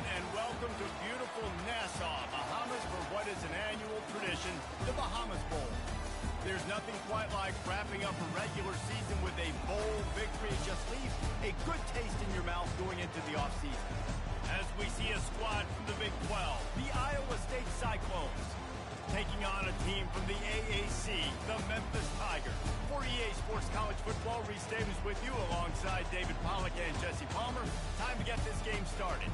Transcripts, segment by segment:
everyone, and welcome to beautiful Nassau, Bahamas, for what is an annual tradition, the Bahamas Bowl. There's nothing quite like wrapping up a regular season with a bowl victory. It just leaves a good taste in your mouth going into the offseason. As we see a squad from the Big 12, the Iowa State Cyclones, taking on a team from the AAC, the Memphis Tigers. For EA Sports College Football, Reese Davis with you alongside David Pollack and Jesse Palmer. Time to get this game started.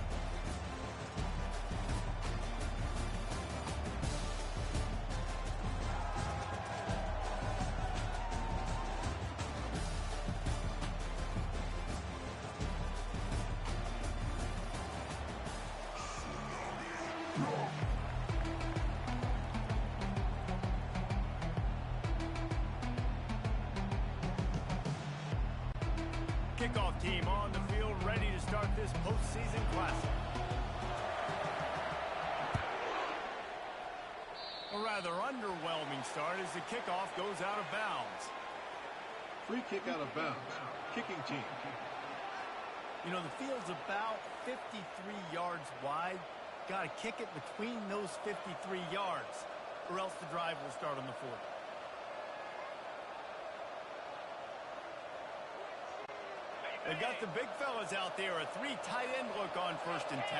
Kickoff team on the field, ready to start this postseason classic. A rather underwhelming start as the kickoff goes out of bounds. Free kick out of bounds. Kicking team. You know, the field's about 53 yards wide. Got to kick it between those 53 yards, or else the drive will start on the 40. They've got the big fellas out there, a three tight end look on 1st and 10.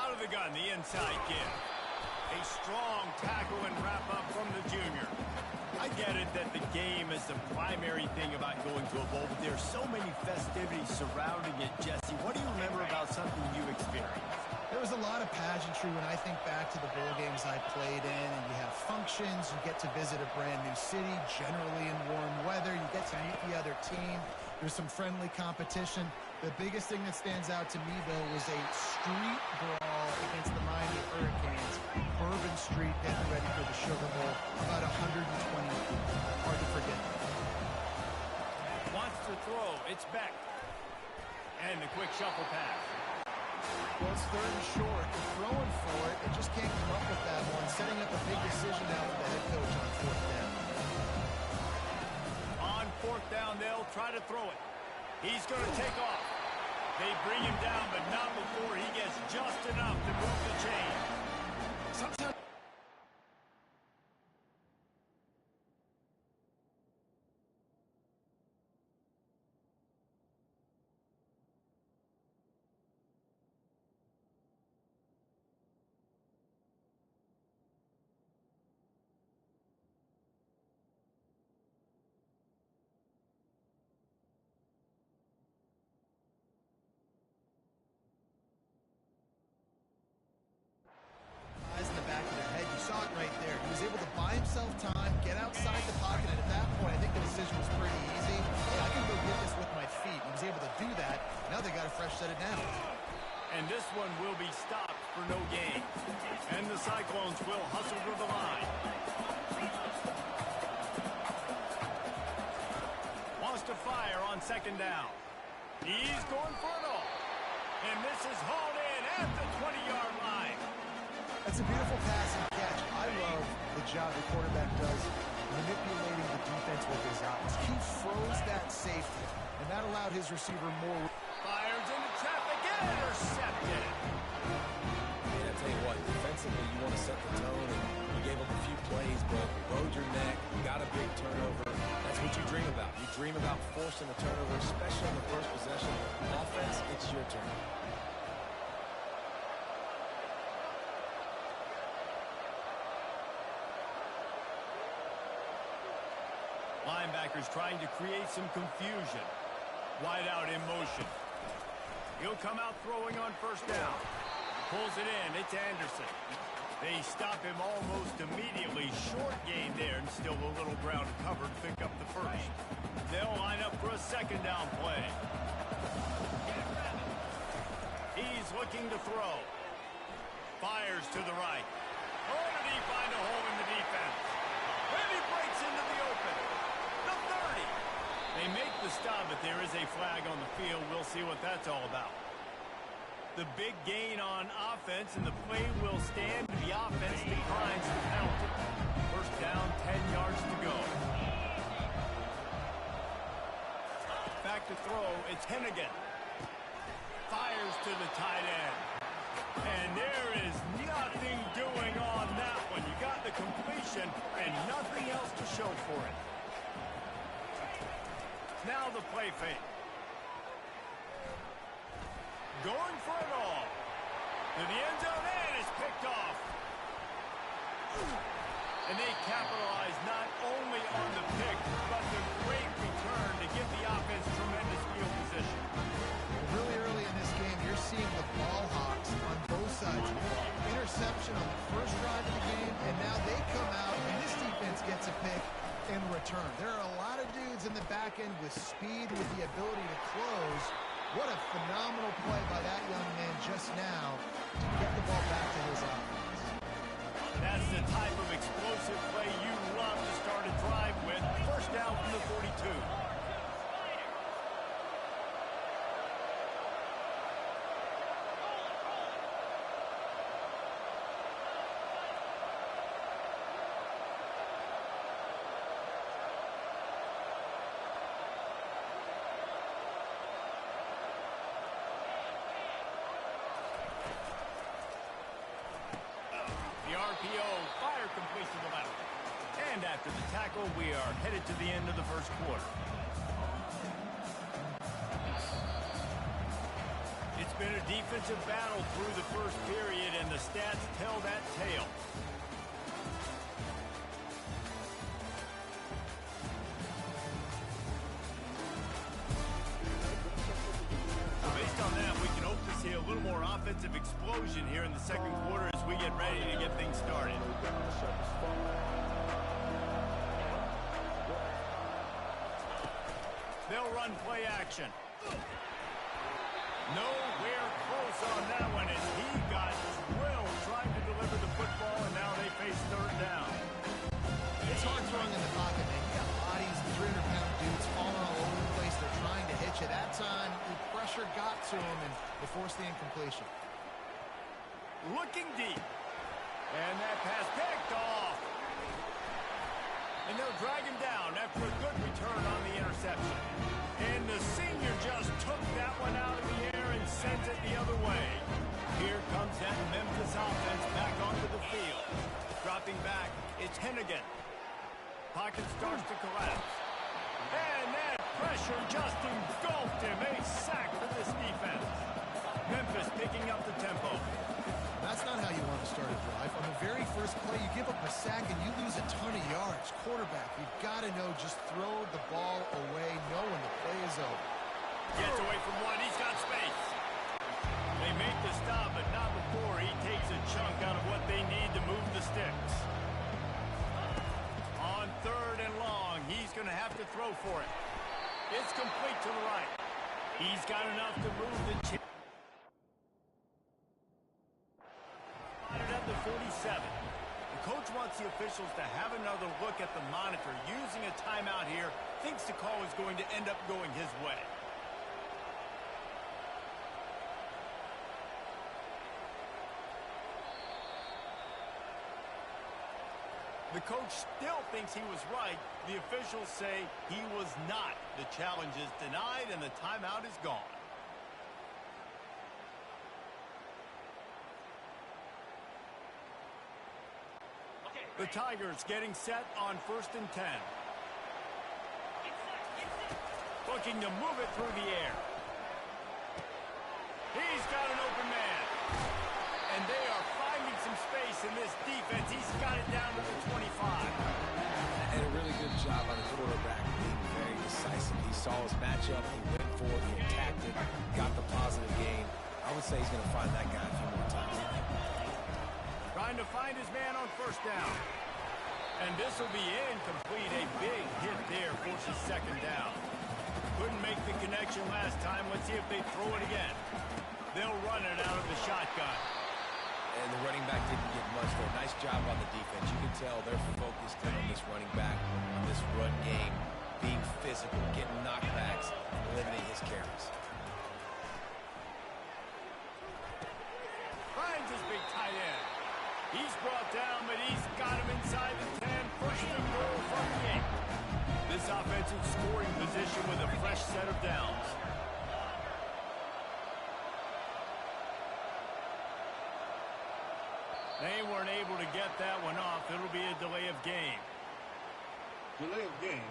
Out of the gun, the inside give. A strong tackle and wrap up from the junior. I get it that the game is the primary thing about going to a bowl, but there are so many festivities surrounding it. Jesse, what do you remember about something you experienced? There was a lot of pageantry when I think back to the bowl games I played in, and you have functions, you get to visit a brand new city, generally in warm weather, you get to meet the other team, there's some friendly competition. The biggest thing that stands out to me, though, was a street brawl against the Miami Hurricanes. Bourbon Street getting ready for the Sugar Bowl, about 120 people. Hard to forget. Wants to throw, it's Beck. And the quick shuffle pass. Well, it's 3rd and short. They're throwing for it. They just can't come up with that one. Setting up a big decision now for the head coach on 4th down. On 4th down, they'll try to throw it. He's going to take off. They bring him down, but not before he gets just enough to move the chain. Sometimes in the back of their head. You saw it right there. He was able to buy himself time, get outside the pocket, and at that point, I think the decision was pretty easy. Hey, I can go get this with my feet. He was able to do that. Now they got to fresh set it down. And this one will be stopped for no gain. And the Cyclones will hustle to the line. Wants to fire on 2nd down. He's going for it all. And this is hauled in at the 20-yard line. That's a beautiful pass and catch. I love the job the quarterback does manipulating the defense with his eyes. He froze that safety, and that allowed his receiver more. Fires into traffic and intercepted. And I tell you what, defensively, you want to set the tone, and you gave up a few plays, but rode your neck, got a big turnover. That's what you dream about. You dream about forcing a turnover, especially on the first possession. Offense, it's your turn. Linebackers trying to create some confusion. Wide out in motion. He'll come out throwing on 1st down. Pulls it in. It's Anderson. They stop him almost immediately. Short gain there, and still a little ground covered. Pick up the 1st. They'll line up for a 2nd down play. He's looking to throw. Fires to the right. Oh, did he find a hole in the defense? And he breaks into the open. The 30. They make the stop, but there is a flag on the field. We'll see what that's all about. The big gain on offense, and the play will stand. The offense declines the penalty. 1st down, 10 yards to go. Hennigan fires to the tight end. And there is nothing doing on that one. You got the completion and nothing else to show for it. Now the play fake. Going for it all. To the end zone, and it's picked off. And they capitalize not only on the pick, but the great return to give the offense tremendous field position. Really early in this game, you're seeing the ball hawks on both sides of the ball. Interception on the first drive of the game, and now they come out, and this defense gets a pick in return. There are a lot of dudes in the back end with speed, with the ability to close. What a phenomenal play by that young man just now to get the ball back to his offense. That's the type of explosive play you love to start a drive with. First down from the 42. The RPO, fire complete to the left. And after the tackle, we are headed to the end of the first quarter. It's been a defensive battle through the first period, and the stats tell that tale. Based on that, we can hope to see a little more offensive explosion here in the second quarter as we get ready to get things started. They'll run play action. Nowhere close on that one, and he got drilled trying to deliver the football, and now they face third down. It's hard throwing in the pocket, man. You got bodies, 300-pound dudes falling all over the place. They're trying to hit you. That time, the pressure got to him, and they forced the incompletion. Looking deep. And that pass picked off. And they'll drag him down after a good return on the interception. And the senior just took that one out of the air and sent it the other way. Here comes that Memphis offense back onto the field. Dropping back, it's Hennigan. Pocket starts to collapse. And that pressure just engulfed him. A sack for this defense. Memphis picking up the tempo. That's not how you want to start a drive. On the very first play, you give up a sack and you lose a ton of yards. Quarterback, you've got to know, just throw the ball away, know when the play is over. Gets away from one. He's got space. They make the stop, but not before he takes a chunk out of what they need to move the sticks. On third and long, he's going to have to throw for it. It's complete to the right. He's got enough to move the chain. At the 47. The coach wants the officials to have another look at the monitor. Using a timeout here, thinks the call is going to end up going his way. The coach still thinks he was right. The officials say he was not. The challenge is denied and the timeout is gone. The Tigers getting set on 1st and 10. Looking to move it through the air. He's got an open man. And they are finding some space in this defense. He's got it down to the 25. And a really good job on the quarterback being very decisive. He saw his matchup, he went for it, he attacked it, got the positive gain. I would say he's going to find that guy a few more times. Trying to find his man on 1st down. And this will be incomplete. A big hit there forces 2nd down. Couldn't make the connection last time. Let's see if they throw it again. They'll run it out of the shotgun. And the running back didn't get much there. Nice job on the defense. You can tell they're focused in on this running back, on this run game, being physical, getting knockbacks, and limiting his carries. Finds his big tight end. He's brought down, but he's got him inside the 10. 1st and goal from the 8. This offensive scoring position with a fresh set of downs. weren't able to get that one off. It'll be a delay of game. Delay of game,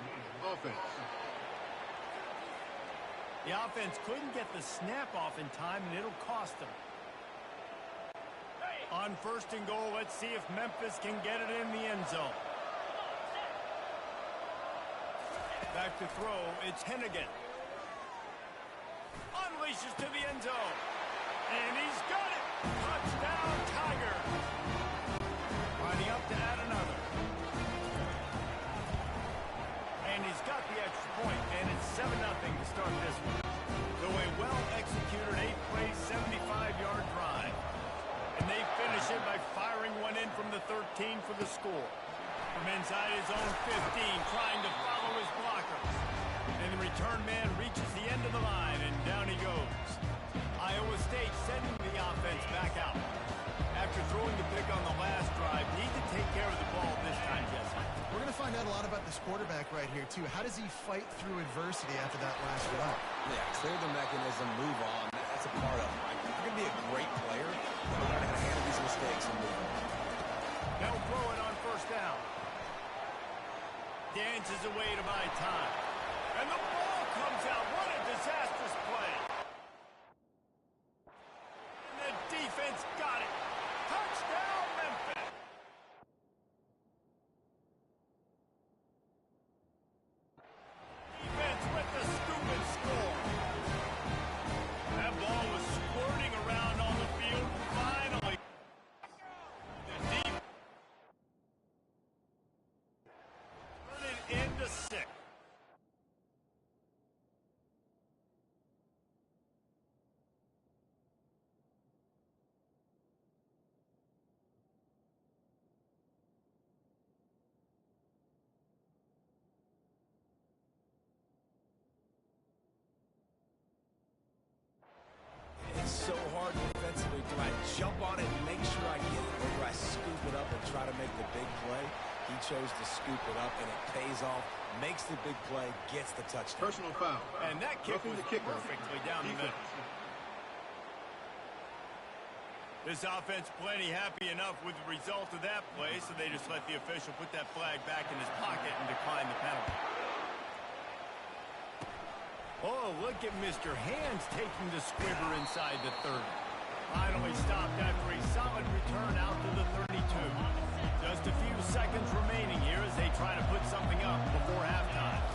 offense. The offense couldn't get the snap off in time, and it'll cost them. On first and goal, let's see if Memphis can get it in the end zone. Back to throw, it's Hennigan. Unleashes to the end zone. And he's got it! Touchdown, Tiger! Lining up to add another. And he's got the extra point, and it's 7-0 to start this one. So a well-executed 8-play, 75-yard drive. And they finish it by firing one in from the 13 for the score. From inside his own 15, trying to follow his blockers. And the return man reaches the end of the line, and down he goes. Iowa State sending the offense back out. After throwing the pick on the last drive, need to take care of the ball this time, Jesse. We're going to find out a lot about this quarterback right here, too. How does he fight through adversity after that last run? Yeah, clear the mechanism, move on. That's a part of it, right? You're going to be a great player. You're going to handle these mistakes and move on. They'll throw it on first down. Dances away to buy time. And the ball comes out. What a disastrous play. And the defense got it. Touchdown, Memphis. Defense with the scoop and score. That ball was squirting around on the field. Finally, the deep turn it into 6. It's so hard defensively. Do I jump on it and make sure I get it, or do I scoop it up and try to make the big play? He chose to scoop it up, and it pays off, makes the big play, gets the touchdown. Personal foul. And that kick Roughing was the kicker. perfectly down the middle. This offense plenty happy enough with the result of that play, so they just let the official put that flag back in his pocket and decline the penalty. Oh, look at Mr. Hands taking the squibber inside the 30. Finally stopped after a solid return out to the 32. Just a few seconds remaining here as they try to put something up before halftime.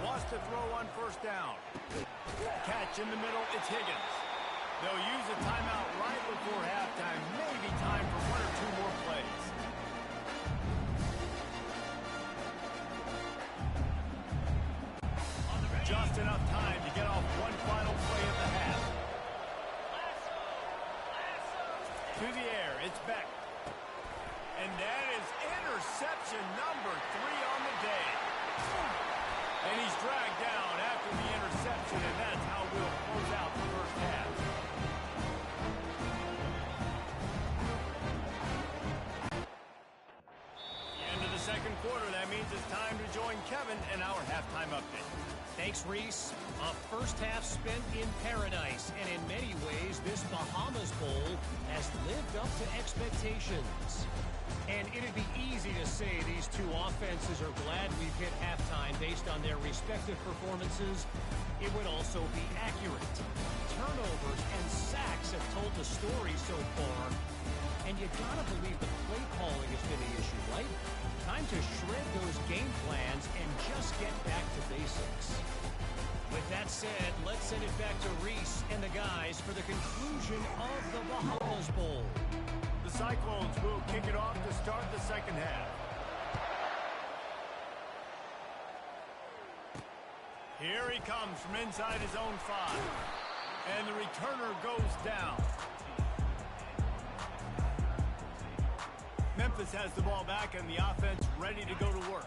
Lost the throw on first down. Catch in the middle, it's Higgins. They'll use a timeout right before halftime. Maybe time for one or two more plays. Just enough time to get off one final play of the half. To the air, it's Beck. And that is interception number 3 on the day. And he's dragged down after the interception, and that's how we'll close out the first half. The end of the second quarter, that means it's time to join Kevin in our halftime update. Thanks, Reese. A first half spent in paradise, and in many ways, this Bahamas Bowl has lived up to expectations. And it'd be easy to say these two offenses are glad we've hit halftime based on their respective performances. It would also be accurate. Turnovers and sacks have told the story so far. And you gotta believe the play calling has been the issue, right? Time to shred those game plans and just get back to basics. With that said, let's send it back to Reese and the guys for the conclusion of the Bahamas Bowl. The Cyclones will kick it off to start the second half. Here he comes from inside his own 5. And the returner goes down. Memphis has the ball back and the offense ready to go to work.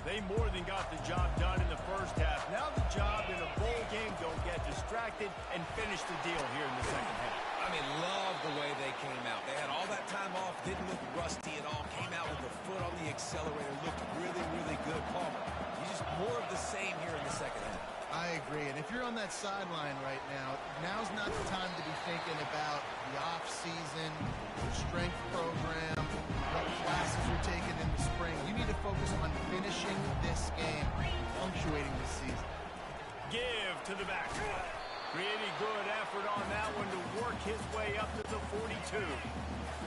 They more than got the job done in the first half. Now the job in a bowl game, don't get distracted and finish the deal here in the second half. I mean, love the way they came out. They had all that time off, didn't look rusty at all, came out with the foot on the accelerator, looked really, really good. Palmer, you just more of the same here in the second half. I agree. And if you're on that sideline right now, now's not the time to be thinking about the off-season, the strength program, what classes you're taking in the spring. You need to focus on finishing this game, punctuating this season. Give to the back. Pretty good effort on that one to work his way up to the 42.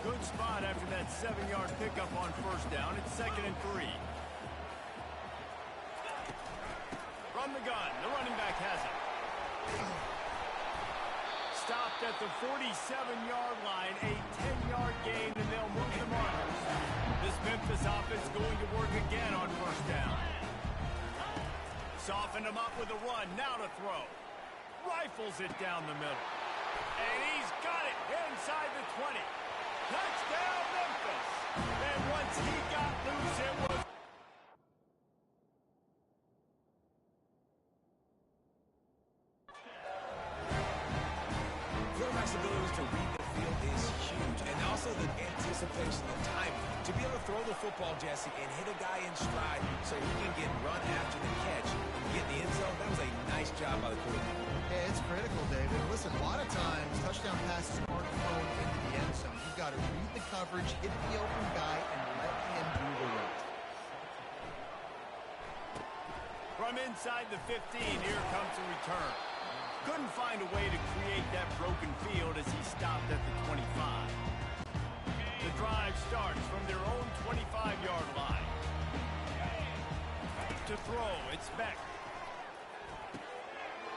Good spot after that 7-yard pickup on first down. It's 2nd and 3. From the gun, the running back has it. Stopped at the 47-yard line, a 10-yard gain, and they'll move the markers. This Memphis offense going to work again on first down. Soften him up with a run, now to throw. Rifles it down the middle. And he's got it inside the 20. Touchdown, Memphis. And once he got loose, it was Quarterback's ability to read the field is huge, and also the anticipation, the timing. To be able to throw the football, Jesse, and hit a guy in stride so he can get run after the catch and get in the end zone, that was a nice job by the quarterback. Yeah, it's critical, David. Listen, a lot of times, touchdown passes aren't thrown into the end zone. You've got to read the coverage, hit the open guy, and let him do the rest. from inside the 15. Here comes a return. Couldn't find a way to create that broken field as he stopped at the 25. The drive starts from their own 25-yard line. To throw, it's Beck.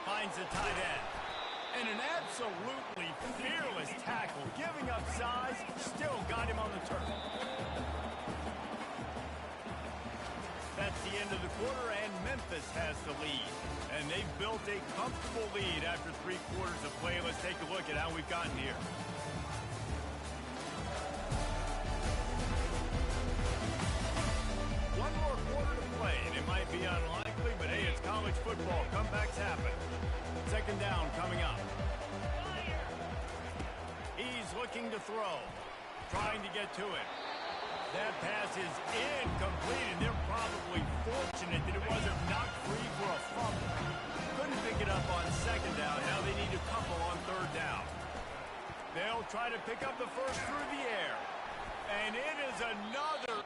Finds the tight end. And an absolutely fearless tackle, giving up size, still got him on the turf. That's the end of the quarter, and Memphis has the lead. And they've built a comfortable lead after 3 quarters of play. Let's take a look at how we've gotten here. One more quarter to play, and it might be unlikely, but hey, it's college football. Comebacks happen. 2nd down coming up. He's looking to throw, trying to get to it. That pass is incomplete, and they're probably fortunate that it wasn't knocked free for a fumble. Couldn't pick it up on 2nd down. Now they need a couple on 3rd down. They'll try to pick up the first through the air. And it is another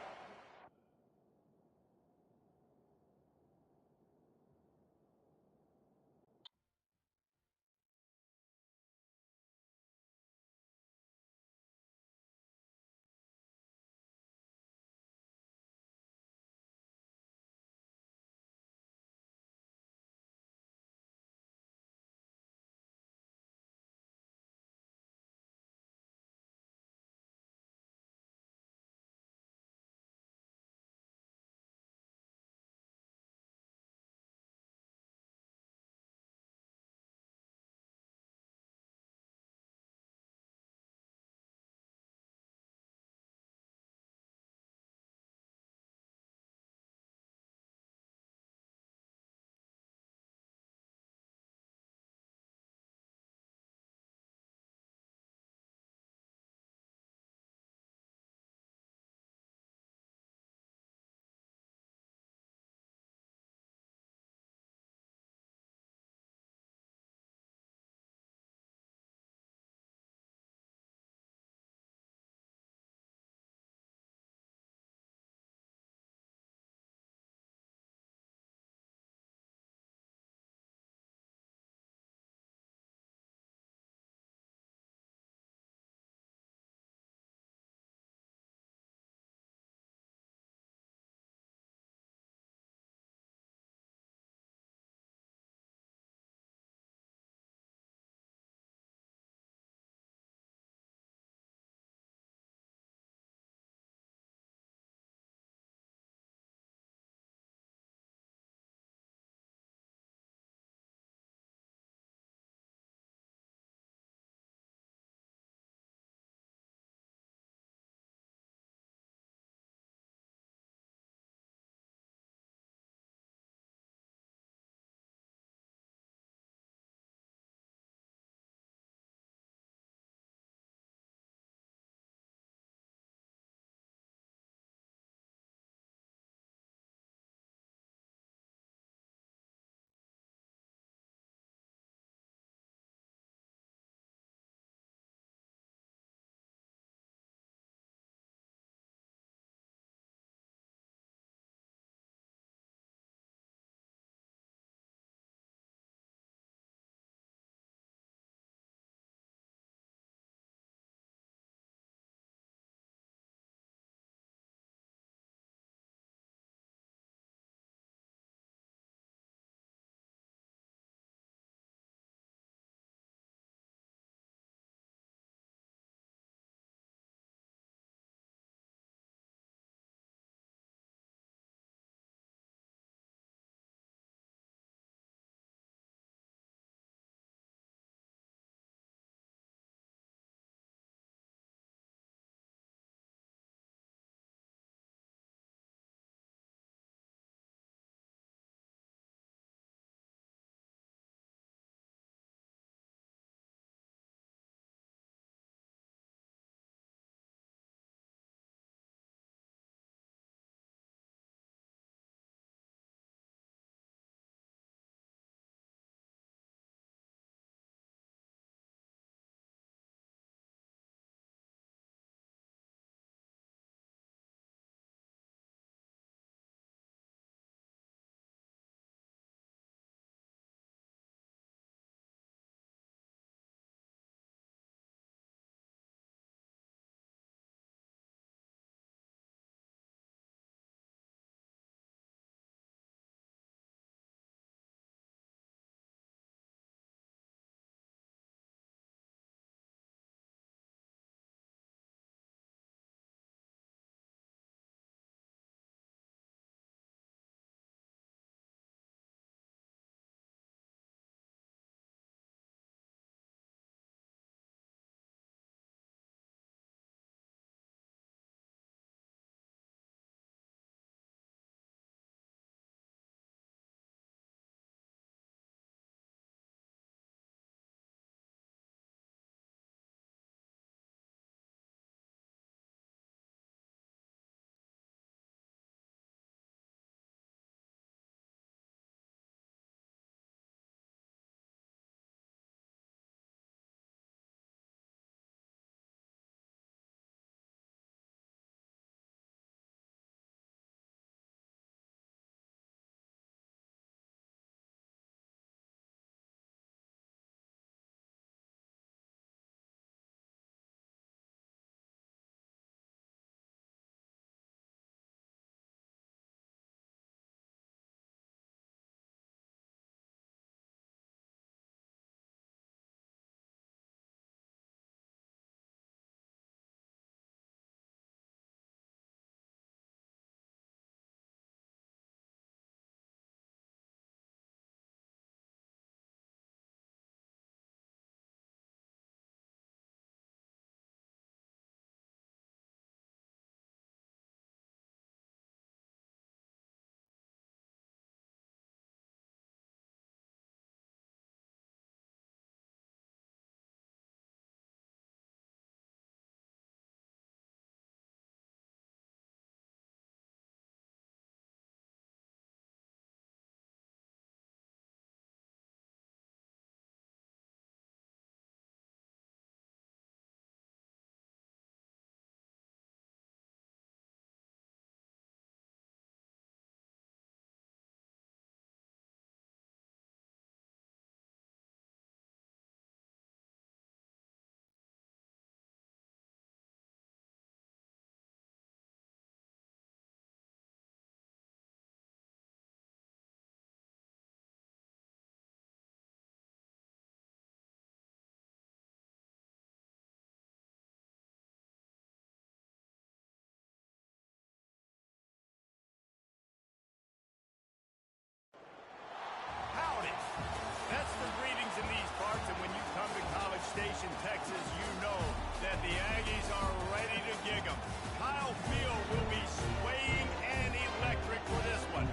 Station, Texas, you know that the Aggies are ready to gig 'em. Kyle Field will be swaying and electric for this one.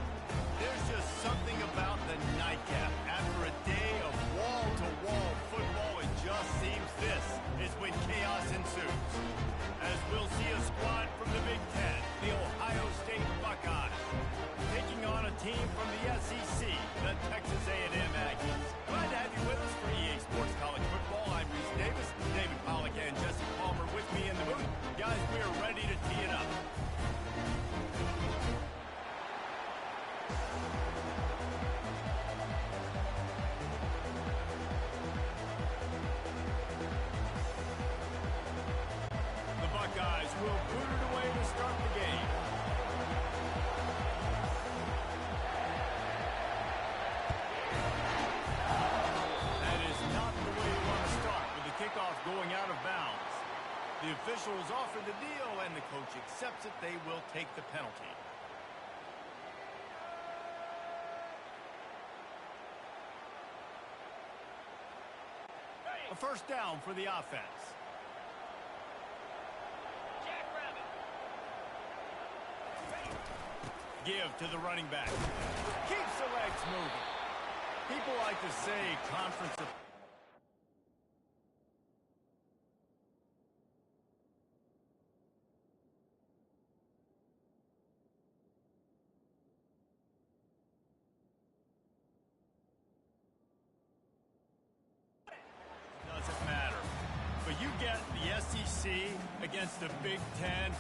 There's just something about the nightcap. After a day of wall-to-wall football, it just seems this is when chaos ensues. As we'll see a squad from the Big Ten, the Ohio State Buckeyes, taking on a team from the SEC, the Texas A&M Aggies. Glad to have you with us for EA Sports College Football. I'm Reese Davis, David Pollack, and Jesse Palmer with me in the booth. Guys, we are ready to tee it up. The Buckeyes will boot it away to start the game. That is not the way you want to start with the kickoff going out of bounds. The officials offer the deal, and the coach accepts it. They will take the penalty. A first down for the offense. Give to the running back. Keeps the legs moving. People like to say conference of... Doesn't matter. But you get the SEC against the Big Ten,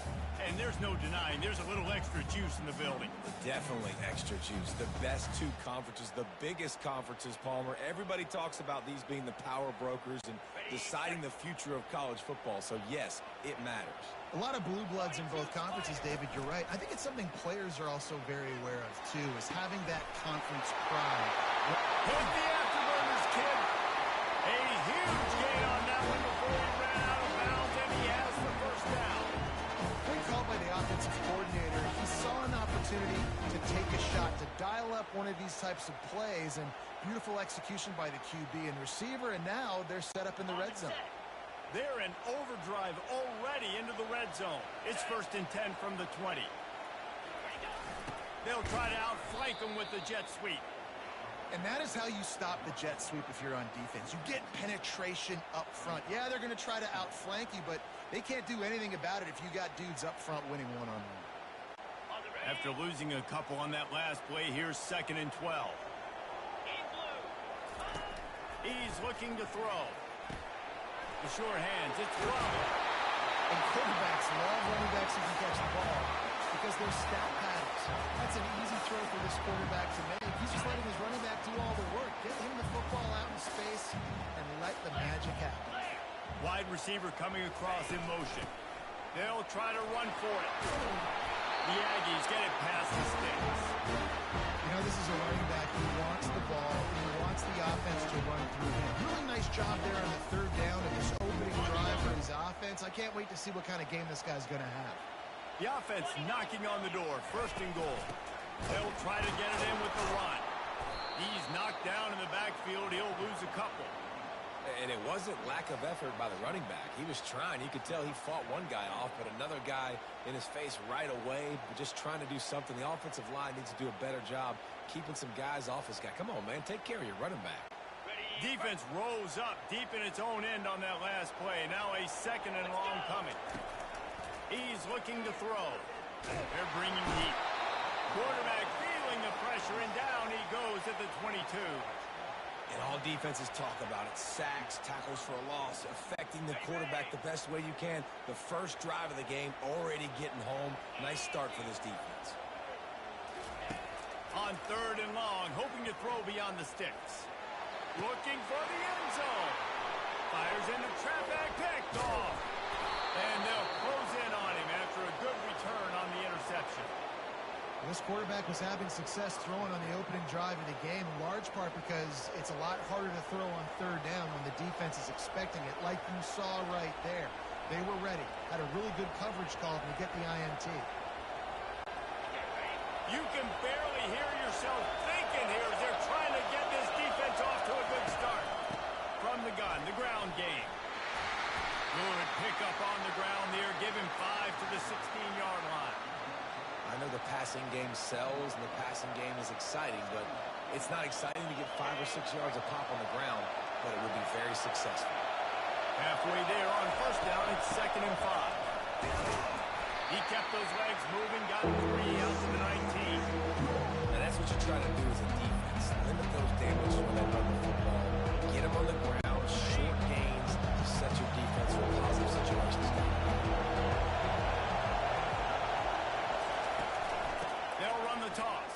and there's no denying there's a little extra juice in the building. Definitely extra juice. The best two conferences, the biggest conferences, Palmer. Everybody talks about these being the power brokers and deciding the future of college football. So, yes, it matters. A lot of blue bloods in both conferences, David. You're right. I think it's something players are also very aware of, too, is having that conference pride. Hit the afterburners, kid. A huge gain on that one before he ran out of bounds, and he has the first down. Great call by the offensive coordinator. He saw an opportunity to take a shot, to dial up one of these types of plays, and beautiful execution by the QB and receiver, and now they're set up in the red zone. They're in overdrive already into the red zone. It's 1st and 10 from the 20. They'll try to outflank them with the jet sweep. And that is how you stop the jet sweep if you're on defense. You get penetration up front. Yeah, they're going to try to outflank you, but they can't do anything about it if you got dudes up front winning one-on-one. After losing a couple on that last play, here's 2nd and 12. He's looking to throw. The short hands, it's Robert. And quarterbacks love running backs who can catch the ball because they're stat patterns. That's an easy throw for this quarterback to make. He's just letting his running back do all the work. Get him the football out in space and let the magic happen. Wide receiver coming across in motion. They'll try to run for it. The Aggies get it past the sticks. You know, this is a running back who wants the ball. He wants the offense to run through him. Really nice job there on the 3rd down of this opening drive for his offense. I can't wait to see what kind of game this guy's going to have. The offense knocking on the door. 1st and goal. They'll try to get it in with the run. He's knocked down in the backfield. He'll lose a couple. And it wasn't lack of effort by the running back. He was trying. You could tell he fought one guy off, but another guy in his face right away, just trying to do something. The offensive line needs to do a better job keeping some guys off this guy. Come on, man. Take care of your running back. Defense rose up deep in its own end on that last play. Now a 2nd and long coming. He's looking to throw. They're bringing heat. Quarterback feeling the pressure, and down he goes at the 22. And all defenses talk about it. Sacks, tackles for a loss, affecting the quarterback the best way you can. The first drive of the game already getting home. Nice start for this defense. On 3rd and long, hoping to throw beyond the sticks. Looking for the end zone. Fires into traffic, picked off. And they'll close in on him after a good return on the interception. This quarterback was having success throwing on the opening drive of the game, in large part because it's a lot harder to throw on 3rd down when the defense is expecting it, like you saw right there. They were ready. Had a really good coverage call to get the INT. You can barely hear yourself thinking here as they're trying to get this defense off to a good start. From the gun, the ground game. Good pickup on the ground there. Give him 5 to the 16-yard line. I know the passing game sells and the passing game is exciting, but it's not exciting to get 5 or 6 yards a pop on the ground, but it would be very successful. Halfway there on first down, it's 2nd and 5. He kept those legs moving, got 3 out to the 19. Now that's what you try to do as a defense. Limit those damages when they run the football. Get them on the ground, short gains to set your defense for positive situations. They'll run the toss.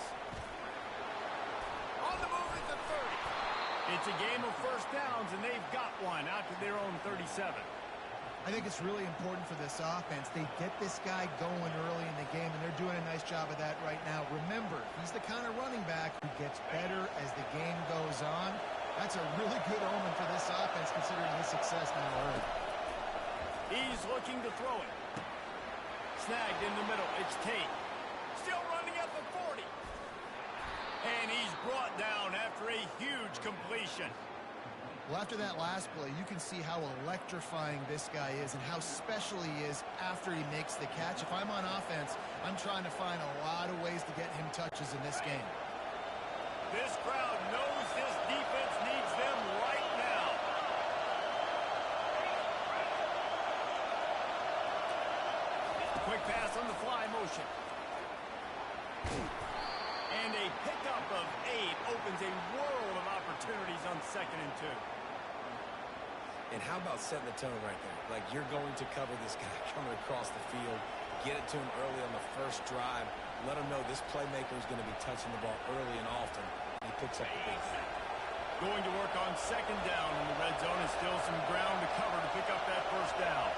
On the move at the 30. It's a game of first downs, and they've got one out to their own 37. I think it's really important for this offense. They get this guy going early in the game, and they're doing a nice job of that right now. Remember, he's the kind of running back who gets better as the game goes on. That's a really good omen for this offense, considering his success now early. He's looking to throw it. Snagged in the middle. It's Tate. Still running at the 40. And he's brought down after a huge completion. Well, after that last play, you can see how electrifying this guy is and how special he is after he makes the catch. If I'm on offense, I'm trying to find a lot of ways to get him touches in this game. This crowd knows this defense needs them right now. Quick pass on the fly motion. And a pickup of 8 opens a world of opportunities on 2nd and 2. And how about setting the tone right there? Like, you're going to cover this guy coming across the field, get it to him early on the first drive, let him know this playmaker is going to be touching the ball early and often, and he picks up the big thing. Going to work on 2nd down in the red zone, and still some ground to cover to pick up that first down.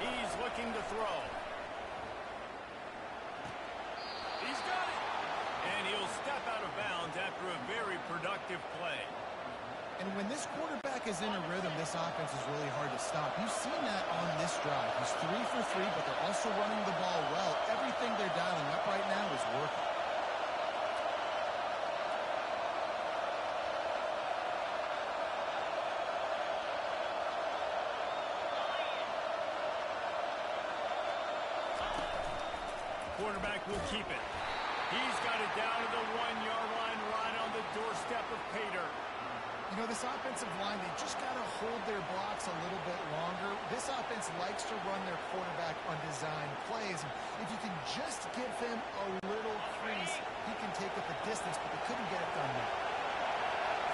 He's looking to throw. He's got it. And he'll step out of bounds after a very productive play. And when this quarterback is in a rhythm, this offense is really hard to stop. You've seen that on this drive. He's 3 for 3, but they're also running the ball well. Everything they're dialing up right now is working. Quarterback will keep it. He's got it down to the 1-yard line, right on the doorstep of Pater. You know, this offensive line, they just got to hold their blocks a little bit longer. This offense likes to run their quarterback on design plays. And if you can just give him a little crease, he can take it the distance, but they couldn't get it done now.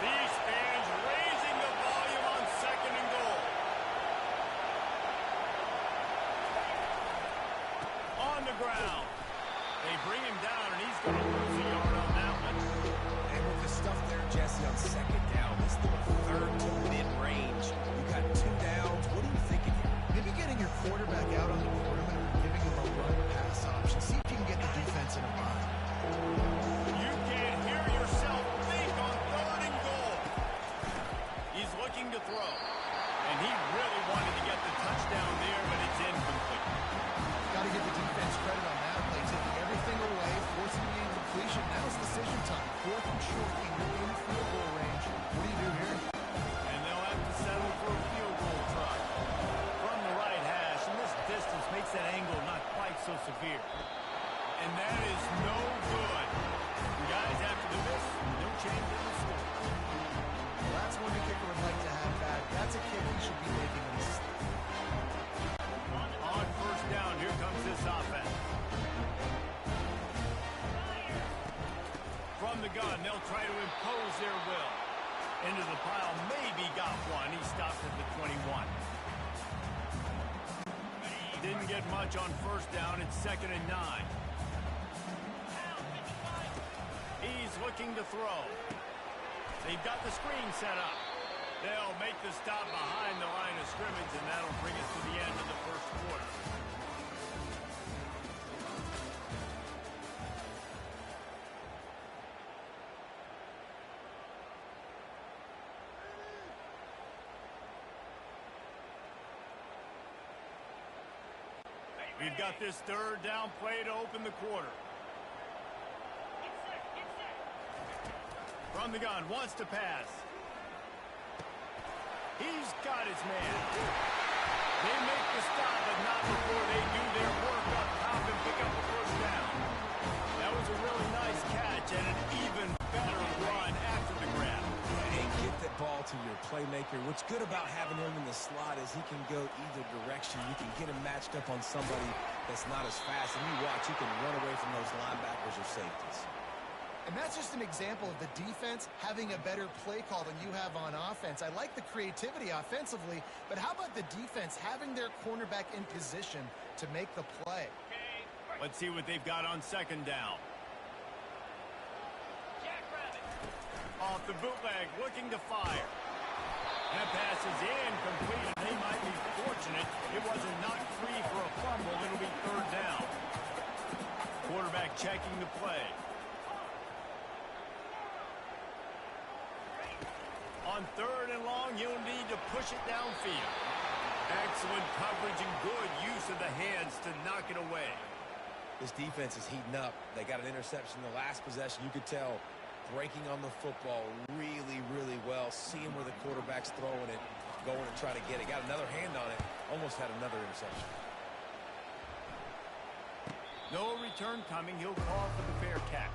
These fans raising the volume on 2nd and goal. On the ground. They bring him down, and he's going to lose a yard on that one. And with the stuff there, Jesse, on 2nd down, this is the 3rd to mid-range. You got 2 downs. What are you thinking here? Maybe getting your quarterback out on the perimeter and giving him a run-pass option. See if you can get the defense in a bind. You can't hear yourself think on 3rd and goal. He's looking to throw. And he really wanted to get the touchdown there, but it's incomplete. Got to give the defense credit on that play, taking everything away, forcing the incompletion. Now it's decision time. 4th and short in field goal range. What do you do here? And they'll have to settle for a field goal try. From the right hash, and this distance makes that angle not quite so severe. And that is no good. Guys, after the miss, no change in the score. Well, that's one the kicker would like to have back. That's a kick he should be making in this. On first down, here comes this offense. From the gun, they'll try to impose their will. Into the pile, maybe got one. He stopped at the 21. Didn't get much on first down. It's 2nd and 9. He's looking to throw. They've got the screen set up. They'll make the stop behind the line of scrimmage, and that'll bring us to the end of the first quarter. We've got this 3rd down play to open the quarter. From the gun, wants to pass. He's got his man. They make the stop, but not before they do their work up top and pick up a first down. That was a really nice catch and an even better run after the grab. And get that ball to your playmaker. What's good about having him in the slot is he can go either direction. You can get him matched up on somebody that's not as fast. And you watch, he can run away from those linebackers or safeties. And that's just an example of the defense having a better play call than you have on offense. I like the creativity offensively, but how about the defense having their cornerback in position to make the play? Let's see what they've got on second down. Off the bootleg, looking to fire. That pass is incomplete. They might be fortunate it wasn't knocked free for a fumble. It'll be third down. Quarterback checking the play. On third and long, you'll need to push it downfield. Excellent coverage and good use of the hands to knock it away. This defense is heating up. They got an interception the last possession. You could tell breaking on the football really, really well. Seeing where the quarterback's throwing it, going to try to get it. Got another hand on it. Almost had another interception. No return coming. He'll call for the fair catch.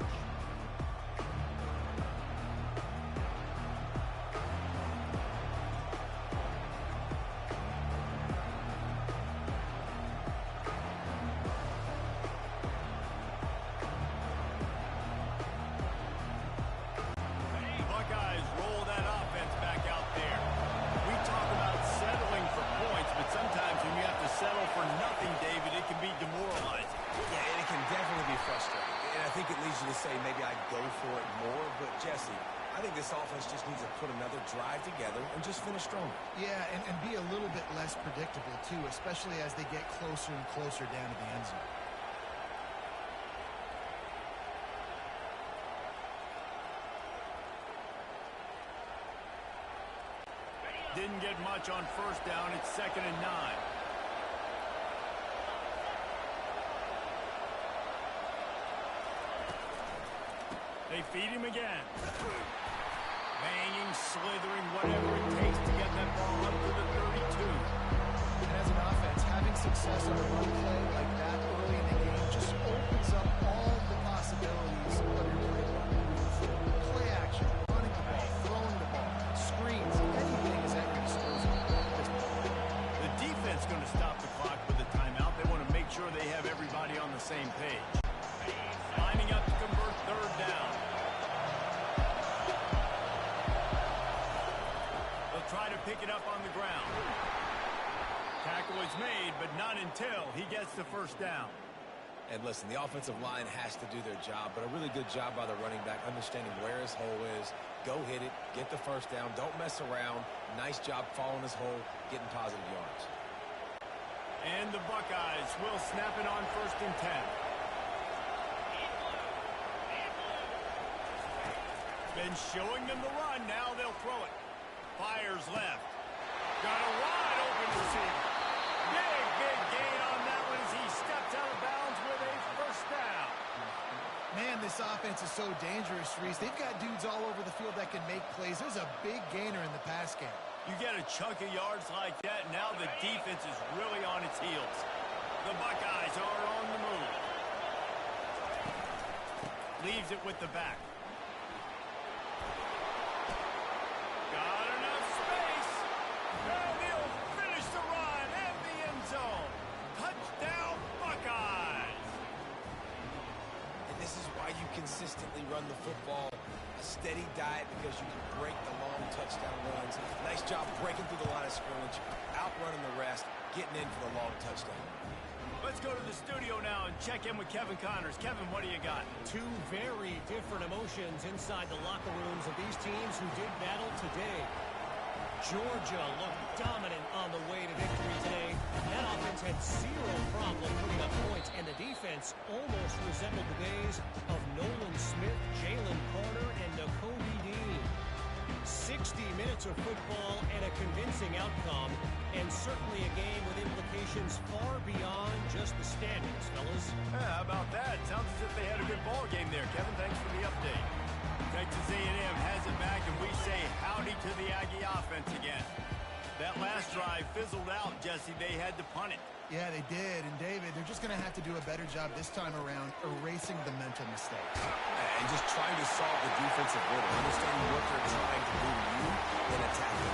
This offense just needs to put another drive together and just finish stronger. Yeah, and be a little bit less predictable, too, especially as they get closer and closer down to the end zone. Didn't get much on first down. It's 2nd and 9. They feed him again. Banging, slithering, whatever it takes to get that ball up to the 32. And as an offense, having success on a run play like that early in the game just opens up all the possibilities of your play. Play action, running the ball, throwing the ball, screens, anything is at your disposal. The defense going to stop the clock with a timeout. They want to make sure they have everybody on the same page. Lining up to convert third down. They'll try to pick it up on the ground. Tackle is made, but not until he gets the first down. And listen, the offensive line has to do their job, but a really good job by the running back, understanding where his hole is. Go hit it, get the first down, don't mess around. Nice job following his hole, getting positive yards. And the Buckeyes will snap it on 1st and 10. Been showing them the run. Now they'll throw it. Fires left. Got a wide open receiver. Big gain on that one as he stepped out of bounds with a first down. Man, this offense is so dangerous, Reese. They've got dudes all over the field that can make plays. There's a big gainer in the pass game. You get a chunk of yards like that, now the defense is really on its heels. The Buckeyes are on the move. Leaves it with the back. Got enough space. And he'll finish the run in the end zone. Touchdown, Buckeyes. And this is why you consistently run the football. A steady diet because you can break the long touchdown runs. Nice job breaking through the line of scrimmage, outrunning the rest, getting in for the long touchdown. Let's go to the studio now and check in with Kevin Connors. Kevin, what do you got? Two very different emotions inside the locker rooms of these teams who did battle today. Georgia looked dominant on the way to victory today. That offense had zero problem putting up points, and the defense almost resembled the days of Nolan Smith, Jalen Carter, and Nakobe Dean. 60 minutes of football and a convincing outcome, and certainly a game with implications far beyond just the standings, fellas. Yeah, how about that? Sounds as if they had a good ball game there. Kevin, thanks for the update. Texas A&M has it back, and we say howdy to the Aggie offense again. That last drive fizzled out, Jesse. They had to punt it. Yeah, they did. And, David, they're just going to have to do a better job this time around erasing the mental mistakes. And just trying to solve the defensive riddle, understanding what they're trying to do to you, then attacking.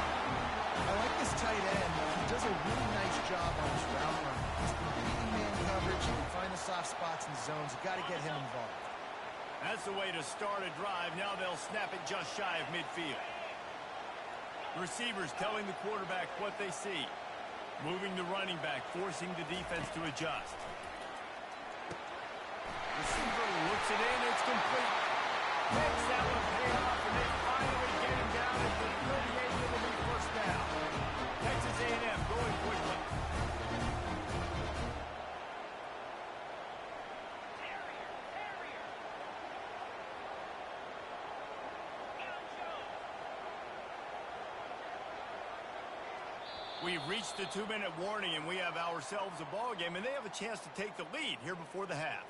I like this tight end. He does a really nice job on his route run. He's been beating man coverage. He can find the soft spots in zones. You've got to get him involved. That's the way to start a drive. Now they'll snap it just shy of midfield. Receivers telling the quarterback what they see. Moving the running back, forcing the defense to adjust. Receiver looks it in. It's complete. Makes that one pay off, and they finally get him down at the 38. It'll be first down. Texas A&M going quickly. We've reached the 2-minute warning, and we have ourselves a ball game, and they have a chance to take the lead here before the half.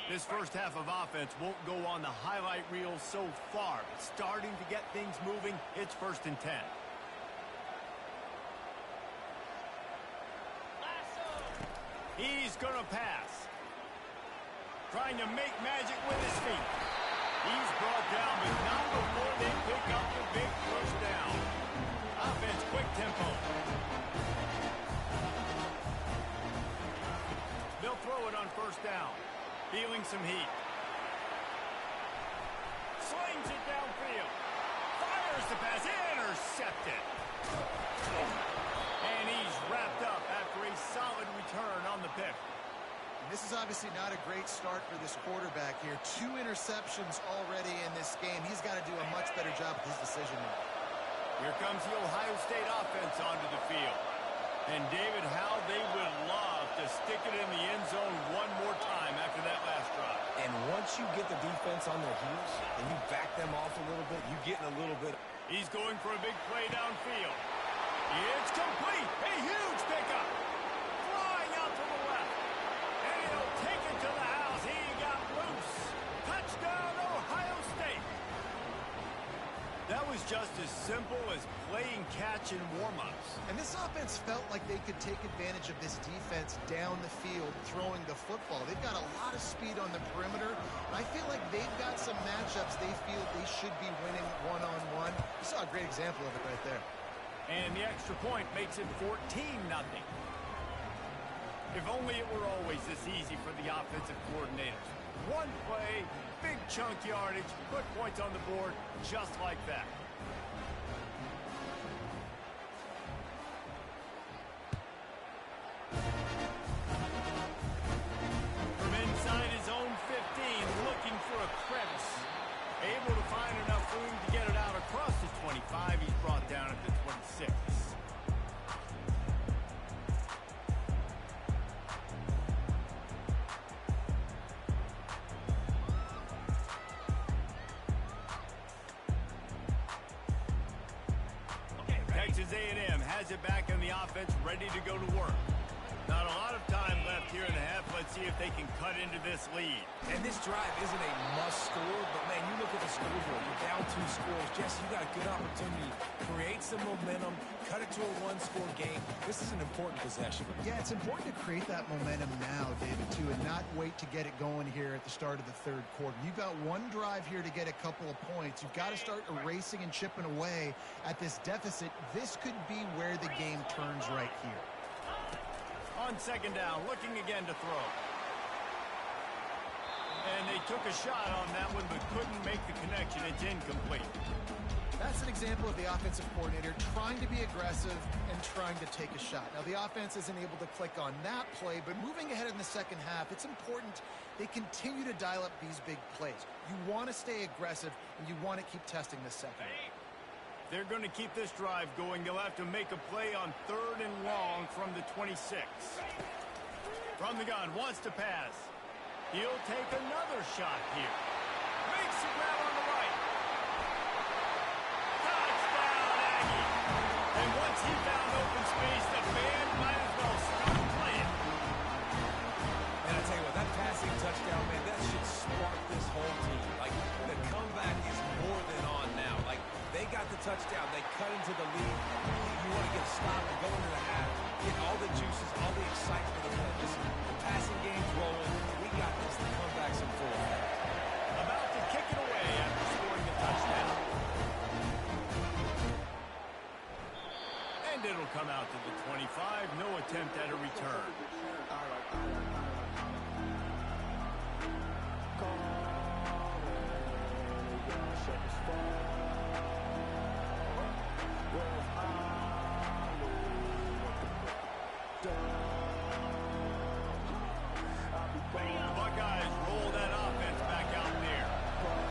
This first half of offense won't go on the highlight reel so far, but starting to get things moving, it's 1st and 10. He's going to pass. Trying to make magic with his feet. He's brought down, but not before they pick up the big first down. Offense, quick tempo. They'll throw it on first down. Feeling some heat. Slings it downfield. Fires the pass. Intercepted. And he's wrapped up after a solid return on the pick. And this is obviously not a great start for this quarterback here. 2 interceptions already in this game. He's got to do a much better job with his decision making. Here comes the Ohio State offense onto the field. And David, how they would love to stick it in the end zone one more time after that last drive. And once you get the defense on their heels and you back them off a little bit, you get in a little bit. He's going for a big play downfield. It's complete. A huge pickup. Flying out to the left. And he'll take it to the house. He got loose. Touchdown, Ohio State. That was just as simple as playing catch in warm-ups. And this offense felt like they could take advantage of this defense down the field throwing the football. They've got a lot of speed on the perimeter. And I feel like they've got some matchups they feel they should be winning one-on-one. You saw a great example of it right there. And the extra point makes it 14-0. If only it were always this easy for the offensive coordinators. One play, big chunk yardage, put points on the board just like that. From inside his own 15, looking for a crevice. Able to find enough room to get it out across the 25. He's brought down at the 26. Texas A&M has it back on the offense, ready to go to work. Not a lot of time left here in the half. Let's see if they can cut into this lead. And this drive isn't a must score, but man, you look at the scoreboard. You're down 2 scores. Jesse, you got a good opportunity. Create some momentum. Cut it to a 1-score game. This is an important possession. Yeah, it's important to create that momentum now, David, too, and not wait to get it going here at the start of the 3rd quarter. You've got one drive here to get a couple of points. You've got to start erasing and chipping away at this deficit. This could be where the game turns right here. On 2nd down, looking again to throw. And they took a shot on that one, but couldn't make the connection. It's incomplete. That's an example of the offensive coordinator trying to be aggressive and trying to take a shot. Now, the offense isn't able to click on that play, but moving ahead in the 2nd half, it's important they continue to dial up these big plays. You want to stay aggressive, and you want to keep testing the second. They're going to keep this drive going. They'll have to make a play on 3rd and long from the 26. From the gun, wants to pass. He'll take another shot here. Makes the grab on the right. Touchdown, Aggie. And once he touchdown. They cut into the lead. You want to get a stop and go into the half, get all the juices, all the excitement of this. The passing game's rolling. We got this. The comeback's in full effect. About to kick it away after scoring the touchdown. And it'll come out to the 25. No attempt at a return. Buckeyes roll that offense back out there.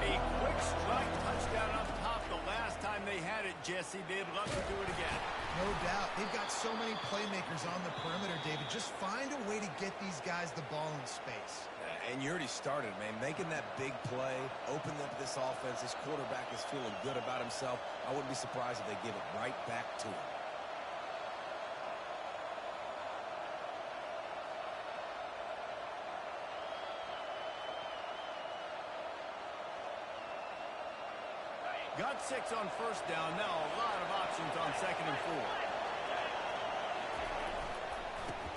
A quick strike touchdown up top the last time they had it, Jesse. They'd love to do it again. No doubt. They've got so many playmakers on the perimeter, David. Just find a way to get these guys the ball in space. And you already started, man. Making that big play, opening up this offense. This quarterback is feeling good about himself. I wouldn't be surprised if they give it right back to him. Got 6 on first down. Now a lot of options on 2nd and 4.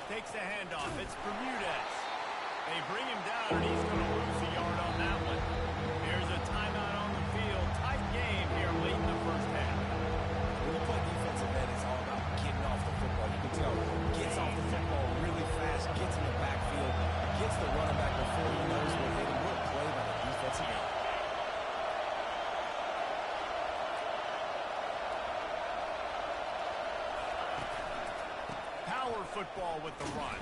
Takes the handoff. It's Bermudez. They bring him down, and he's going to lose a yard on that one. Here's a timeout on the field. Tight game here late in the first half. When you play defensive end, it's all about getting off the football. You can tell gets off the football really fast, gets in the backfield, gets the running back before he knows what hit him. What a play by the defensive end. Football with the run.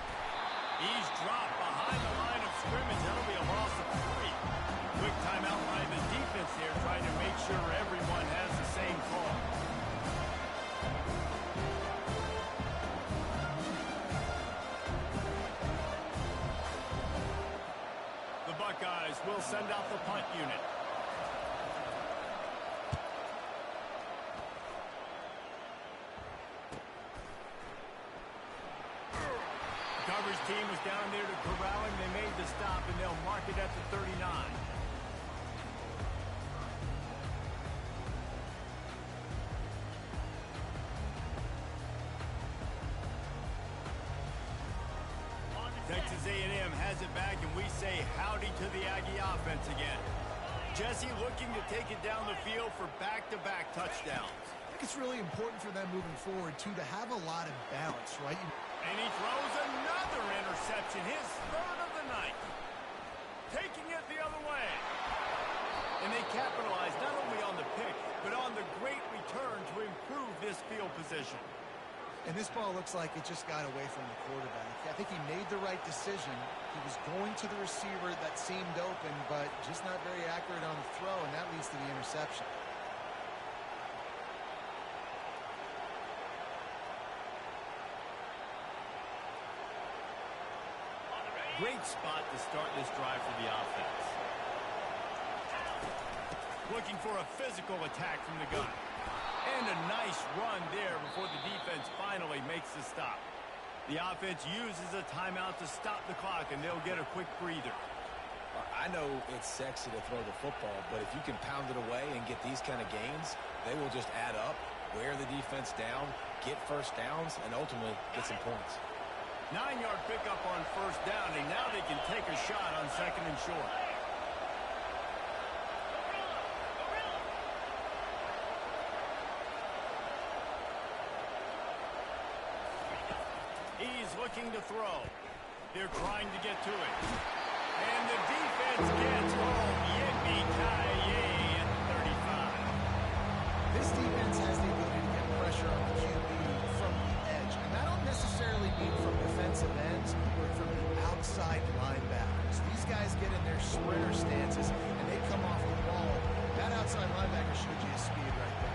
He's dropped behind the line of scrimmage. That'll be a loss of 3. Quick timeout by the defense here, trying to make sure everyone has the same call. The Buckeyes will send out the punt unit. Coverage team was down there to corral him. They made the stop, and they'll mark it at the 39. Texas A&M has it back, and we say howdy to the Aggie offense again. Jesse looking to take it down the field for back-to-back touchdowns. I think it's really important for them moving forward, too, to have a lot of balance, right? And he throws another interception, his 3rd of the night. Taking it the other way. And they capitalize not only on the pick, but on the great return to improve this field position. And this ball looks like it just got away from the quarterback. I think he made the right decision. He was going to the receiver that seemed open, but just not very accurate on the throw, and that leads to the interception. Great spot to start this drive for the offense. Looking for a physical attack from the gun. And a nice run there before the defense finally makes the stop. The offense uses a timeout to stop the clock, and they'll get a quick breather. I know it's sexy to throw the football, but if you can pound it away and get these kind of gains, they will just add up, wear the defense down, get first downs, and ultimately get some points. 9-yard pickup on first down, and now they can take a shot on 2nd and short. He's looking to throw. They're trying to get to it. And the defense gets home. Yippee-ki-yay at 35. This defense has the ability to get pressure on the QB from the edge. And that don't necessarily mean from defensive ends, but from the outside linebackers. These guys get in their sprinter stances, and they come off the ball. That outside linebacker shows you his speed right there.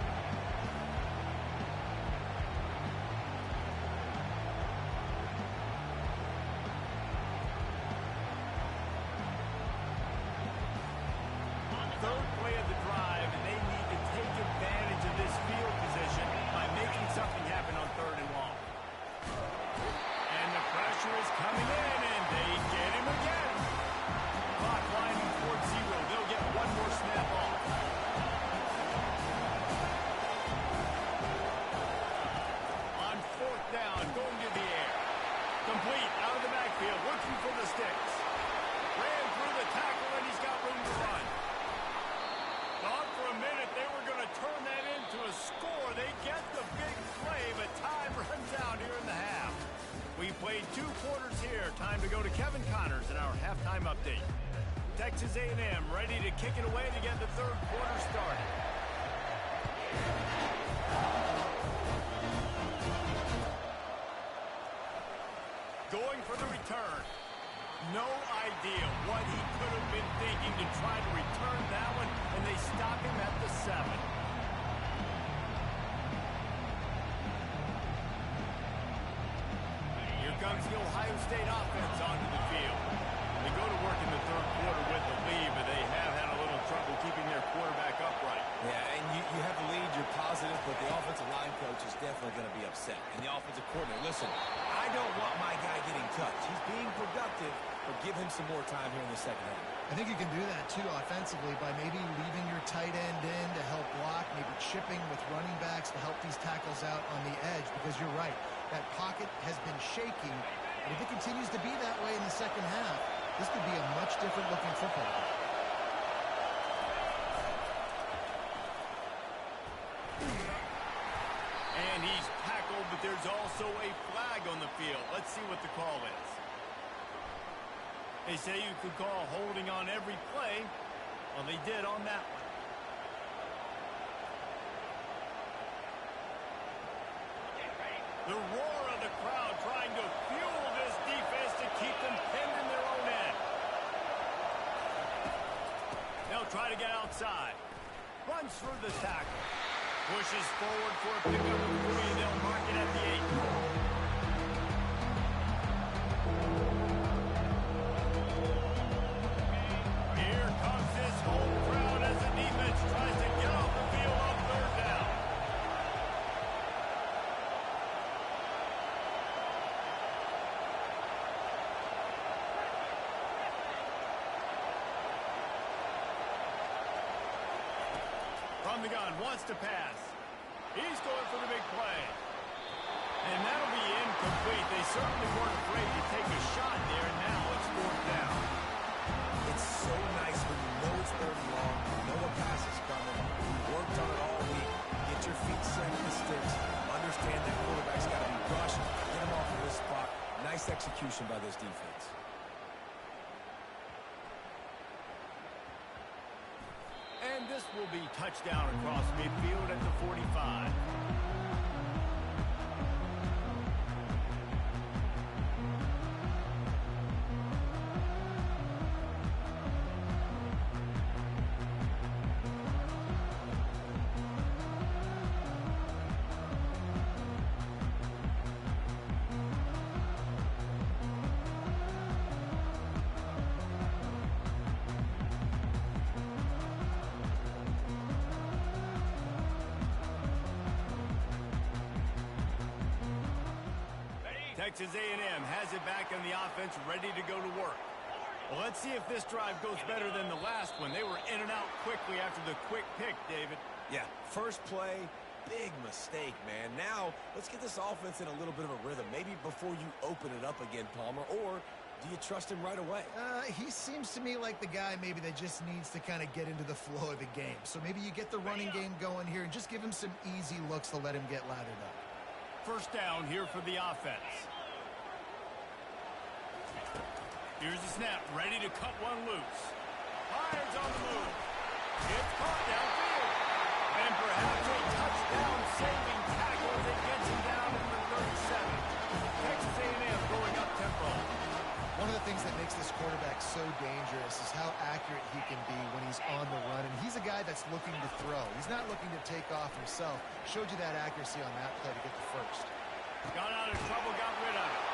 Third play of the drive, and they need to take advantage of this field position by making something happen on 3rd and long. And the pressure is coming in, and they get him again. Clock winding towards 0. They'll get one more snap off. halftime update. Texas A&M ready to kick it away to get the third quarter started. Going for the return. No idea what he could have been thinking to try to return that one, and they stop him at the 7. Here comes the Ohio State offense onto the field. They go to work in the third quarter with the lead, but they have had a little trouble keeping their quarterback upright. Yeah, and you have the lead, you're positive, but the offensive line coach is definitely going to be upset. And the offensive coordinator, listen, I don't want my guy getting touched. He's being productive, but give him some more time here in the second half. I think you can do that, too, offensively, by maybe leaving your tight end in to help block, maybe chipping with running backs to help these tackles out on the edge, because you're right. That pocket has been shaky, and if it continues to be that way in the second half, this could be a much different-looking football game. And he's tackled, but there's also a flag on the field. Let's see what the call is. They say you could call holding on every play. Well, they did on that one. The roar of the crowd trying to fuel this defense to keep them pinned in their own end. They'll try to get outside. Runs through the tackle. Pushes forward for a pickup of 3. They'll mark it at the 8. Here comes this home crowd as the defense tries to get off the field on third down. From the gun, wants to pass. He's going for the big play. And that'll be incomplete. They certainly weren't afraid to take a shot there, and now it's 4th down. It's so nice when you know it's 3rd and long, you know the pass is coming, you worked on it all week, get your feet set in the sticks, understand that quarterback's got to be rushed, get him off of this spot. Nice execution by this defense. And this will be touchdown across midfield at the 45. Texas A&M has it back on the offense, ready to go to work. Well, let's see if this drive goes better than the last one. They were in and out quickly after the quick pick, David. Yeah, first play, big mistake, man. Now, let's get this offense in a little bit of a rhythm. Maybe before you open it up again, Palmer, or do you trust him right away? He seems to me like the guy maybe that just needs to kind of get into the flow of the game. So maybe you get the running game going here and just give him some easy looks to let him get lathered up. First down here for the offense. Here's the snap, ready to cut one loose. Fires on the move. It's caught downfield. And perhaps a touchdown-saving tackle as it gets him down in the 37. Texas A&M going up tempo. One of the things that makes this quarterback so dangerous is how accurate he can be when he's on the run. And he's a guy that's looking to throw. He's not looking to take off himself. Showed you that accuracy on that play to get the first. Got out of trouble, got rid of it.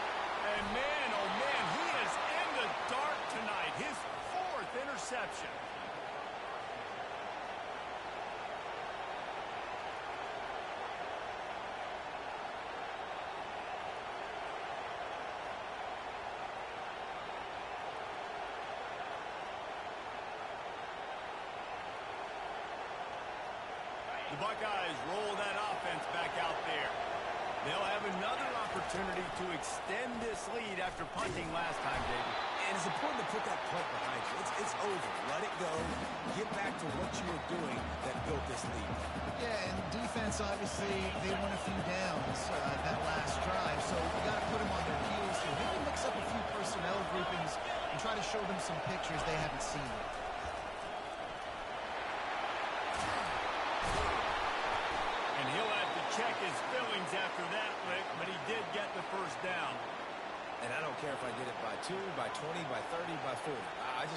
And man, oh man, he is in the dark tonight. His 4th interception. The Buckeyes roll that offense back out there. They'll have another opportunity to extend this lead after punting last time, David. And it's important to put that punt behind you. It's over. Let it go. Get back to what you were doing that built this lead. Yeah, and defense, obviously, they won a few downs that last drive, so you got to put them on their heels here. Maybe mix up a few personnel groupings and try to show them some pictures they haven't seen yet. And he'll have to check his feelings after that, Rick, but he did get the first down. And I don't care if I get it by 2, by 20, by 30, by 40. I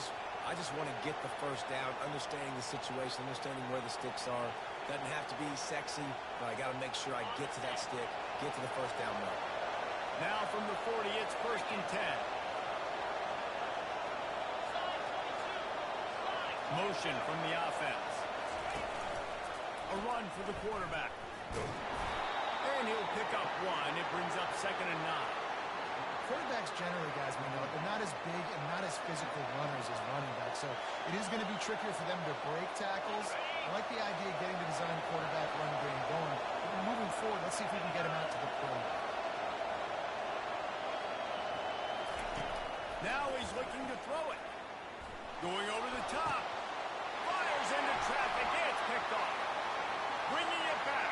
just want to get the first down, understanding the situation, understanding where the sticks are. Doesn't have to be sexy, but I got to make sure I get to that stick, get to the first down mark. Now from the 40, it's 1st and 10. Motion from the offense. A run for the quarterback. And he'll pick up 1. It brings up 2nd and 9. Quarterbacks generally, guys, we know, they're not as big and not as physical runners as running backs, so it is going to be trickier for them to break tackles. I like the idea of getting the design quarterback run game going. But moving forward, let's see if we can get him out to the plate. Now he's looking to throw it. Going over the top. Fires into traffic. It's picked off. Bringing it back.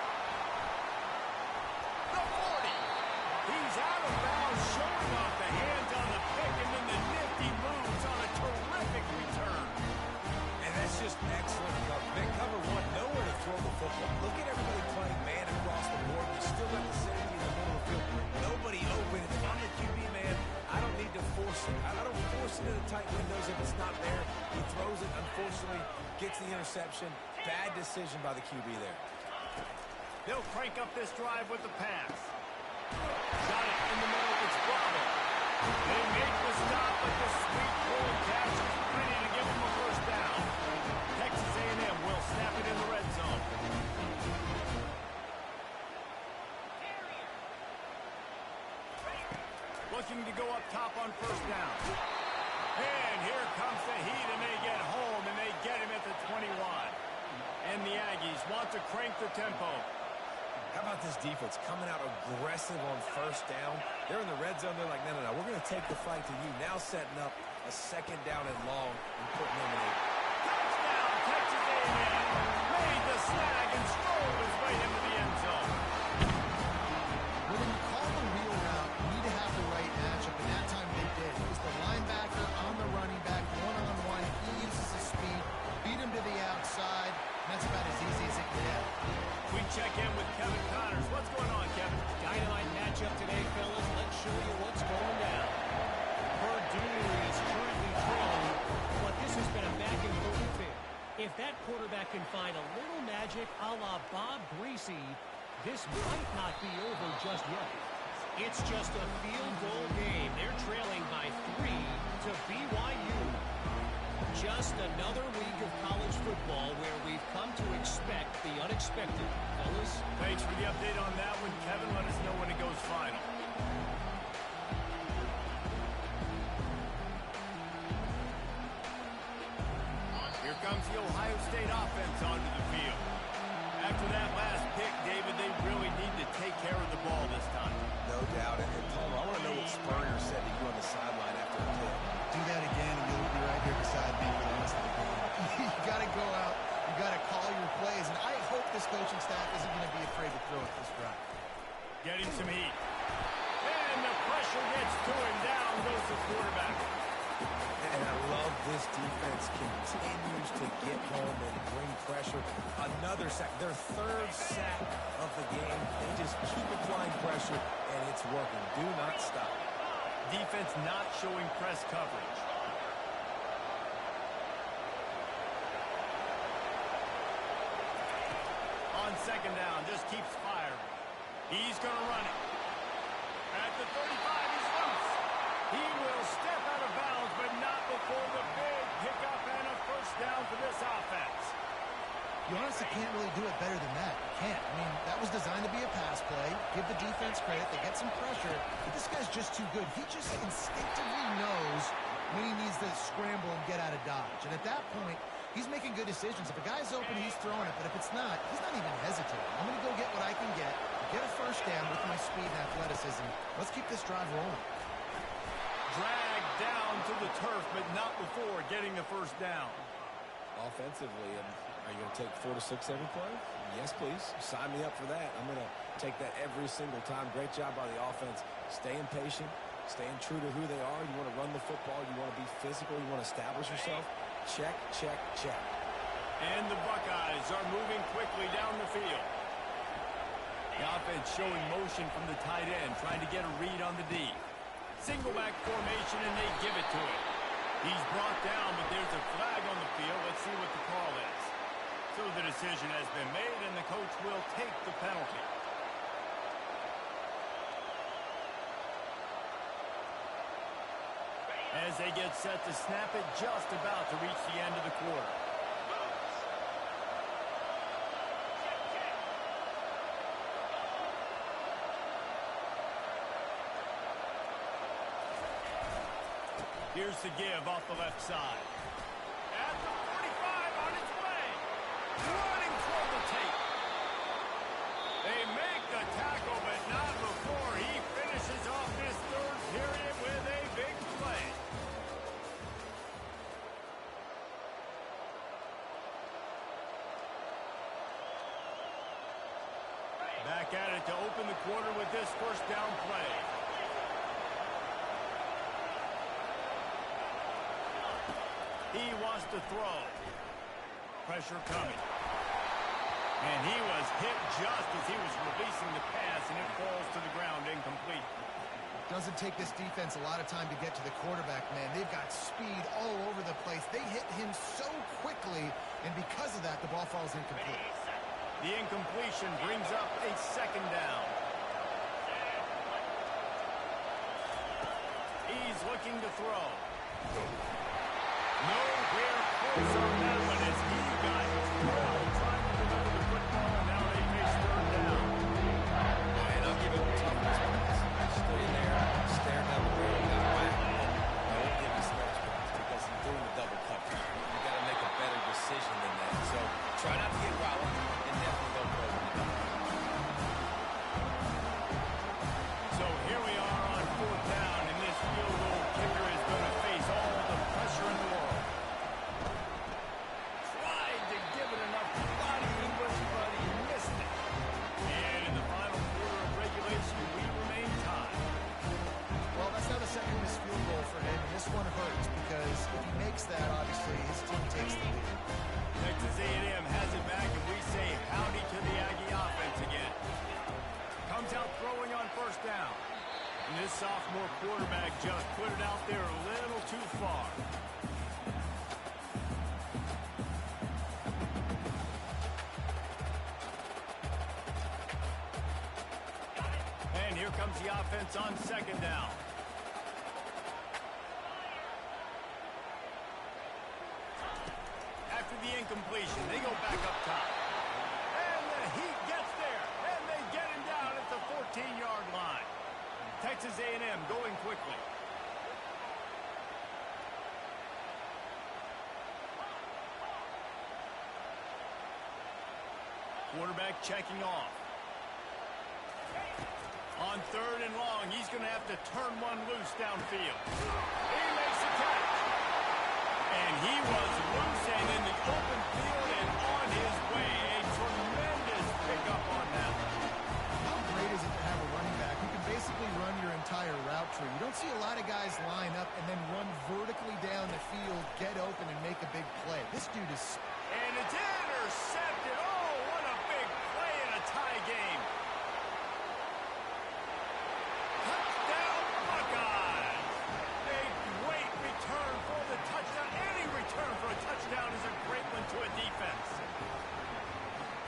The 40. He's out of bounds, showing off the hands on the pick, and then the nifty moves on a terrific return. And that's just excellent cover. Big cover 1, nowhere to throw the football. Look at everybody playing man across the board. You're still in the safety in the middle of the field. Nobody open. If I'm the QB, man, I don't need to force it. I don't force it into tight windows if it's not there. He throws it, unfortunately, gets the interception. Bad decision by the QB there. They'll crank up this drive with the pass. Got it in the middle. It's Bravo. They make the stop, but the sweet pull catch is ready to give them a first down. Texas A&M will snap it in the red zone. Looking to go up top on first down. And here comes the heat, and they get home, and they get him at the 21. And the Aggies want to crank the tempo. How about this defense coming out aggressive on first down? They're in the red zone. They're like, no. We're going to take the fight to you. Now setting up a 2nd down and long and putting them in a... Touchdown, Texas A&M. Made the snag and strolled his way into the end zone. Well, when you call the wheel route, you need to have the right matchup, and that time they did. It was the linebacker on the running back, one-on-one. He uses his speed, beat him to the outside, and that's about as easy as it can get. We check in with Kevin Connors. What's going on, Kevin? Dynamite matchup today, fellas. Let's show you what's going down. Purdue is currently trailing, but this has been a back-and-forth affair. If that quarterback can find a little magic a la Bob Greasy, this might not be over just yet. It's just a field goal game. They're trailing by 3 to BYU. Just another week of college football where we've come to expect the unexpected. Fellas? Thanks for the update on that one, Kevin. Let us know when it goes final. Here comes the Ohio State offense onto the field. After that last pick, David, they really need to take care of the ball this time. No doubt. And Palmer, I want to know what Spurrier said to you on the sideline after the kick. Do that again, and you'll be right here beside me for the rest of the game. You got to go out. You got to call your plays, and I hope this coaching staff isn't going to be afraid to throw it this drive. Getting some heat. And the pressure gets to him. Down goes the quarterback. And I love this defense continues to get home and bring pressure. Another sack, their 3rd sack of the game. They just keep applying pressure, and it's working. Do not stop. Defense not showing press coverage. On 2nd down, just keeps firing. He's going to run it. At the 35, he's loose. He will step out of bounds, but not before the big pickup and a first down for this offense. You honestly can't really do it better than that. You can't. I mean, that was designed to be a pass play. Give the defense credit. They get some pressure. But this guy's just too good. He just instinctively knows when he needs to scramble and get out of dodge. And at that point, he's making good decisions. If a guy's open, he's throwing it. But if it's not, he's not even hesitating. I'm going to go get what I can get a first down with my speed and athleticism. Let's keep this drive rolling. Drag down to the turf, but not before getting the first down. Offensively, and are you going to take 4 to 6 every play? Yes, please. Sign me up for that. I'm going to take that every single time. Great job by the offense. Staying patient, staying true to who they are. You want to run the football. You want to be physical. You want to establish yourself. Check, check, check. And the Buckeyes are moving quickly down the field. The offense showing motion from the tight end, trying to get a read on the D. Single back formation, and they give it to him. He's brought down, but there's a flag on the field. Let's see what the call is. So the decision has been made, and the coach will take the penalty. As they get set to snap it, just about to reach the end of the quarter. Here's the give off the left side. At the 45 on its way. Running toward the tape. They make the tackle, but not before he finishes off this third period with a big play. Back at it to open the quarter with this first down play. He wants to throw. Pressure coming. And he was hit just as he was releasing the pass, and it falls to the ground incomplete. Doesn't take this defense a lot of time to get to the quarterback, man. They've got speed all over the place. They hit him so quickly, and because of that, the ball falls incomplete. The incompletion brings up a second down. He's looking to throw. Nowhere close on that one as he got thrown trying to deliver the football, and now they face third down. And I'll give him a tough response. Stay there, stare down the barrel, got whack. I won't give him some extra because he's doing the double coverage. You got to make a better decision than that. So try not to get wild and definitely don't go over the double. So here we are on fourth down, and this field goal kicker is going to face all the pressure in the world. Tried to give it enough body English, but he missed it. And in the final quarter of regulation, we remain tied. Well, that's now the second missed field goal for him, and this one hurts because if he makes that, obviously, his team takes the lead. Texas A&M has it back, and we say howdy to the Aggie offense again. Comes out throwing on first down. And this sophomore quarterback just put it out there a little too far. And here comes the offense on second down. After the incompletion, they go back up top. And the Heat gets there, and they get him down at the 14-yard line. Texas A&M going quickly. Quarterback checking off. On third and long, he's going to have to turn one loose downfield. He makes the catch. And he was loose and in the open field and on his way. A tremendous pickup on that. How great is it to have a running back who can basically run your entire route tree? You don't see a lot of guys line up and then run vertically down the field, get open, and make a big play. This dude is... And it's intercepted. Oh, what a big play in a tie game. Touchdown, Buckeyes. A great return for the touchdown. Any return for a touchdown is a great one to a defense.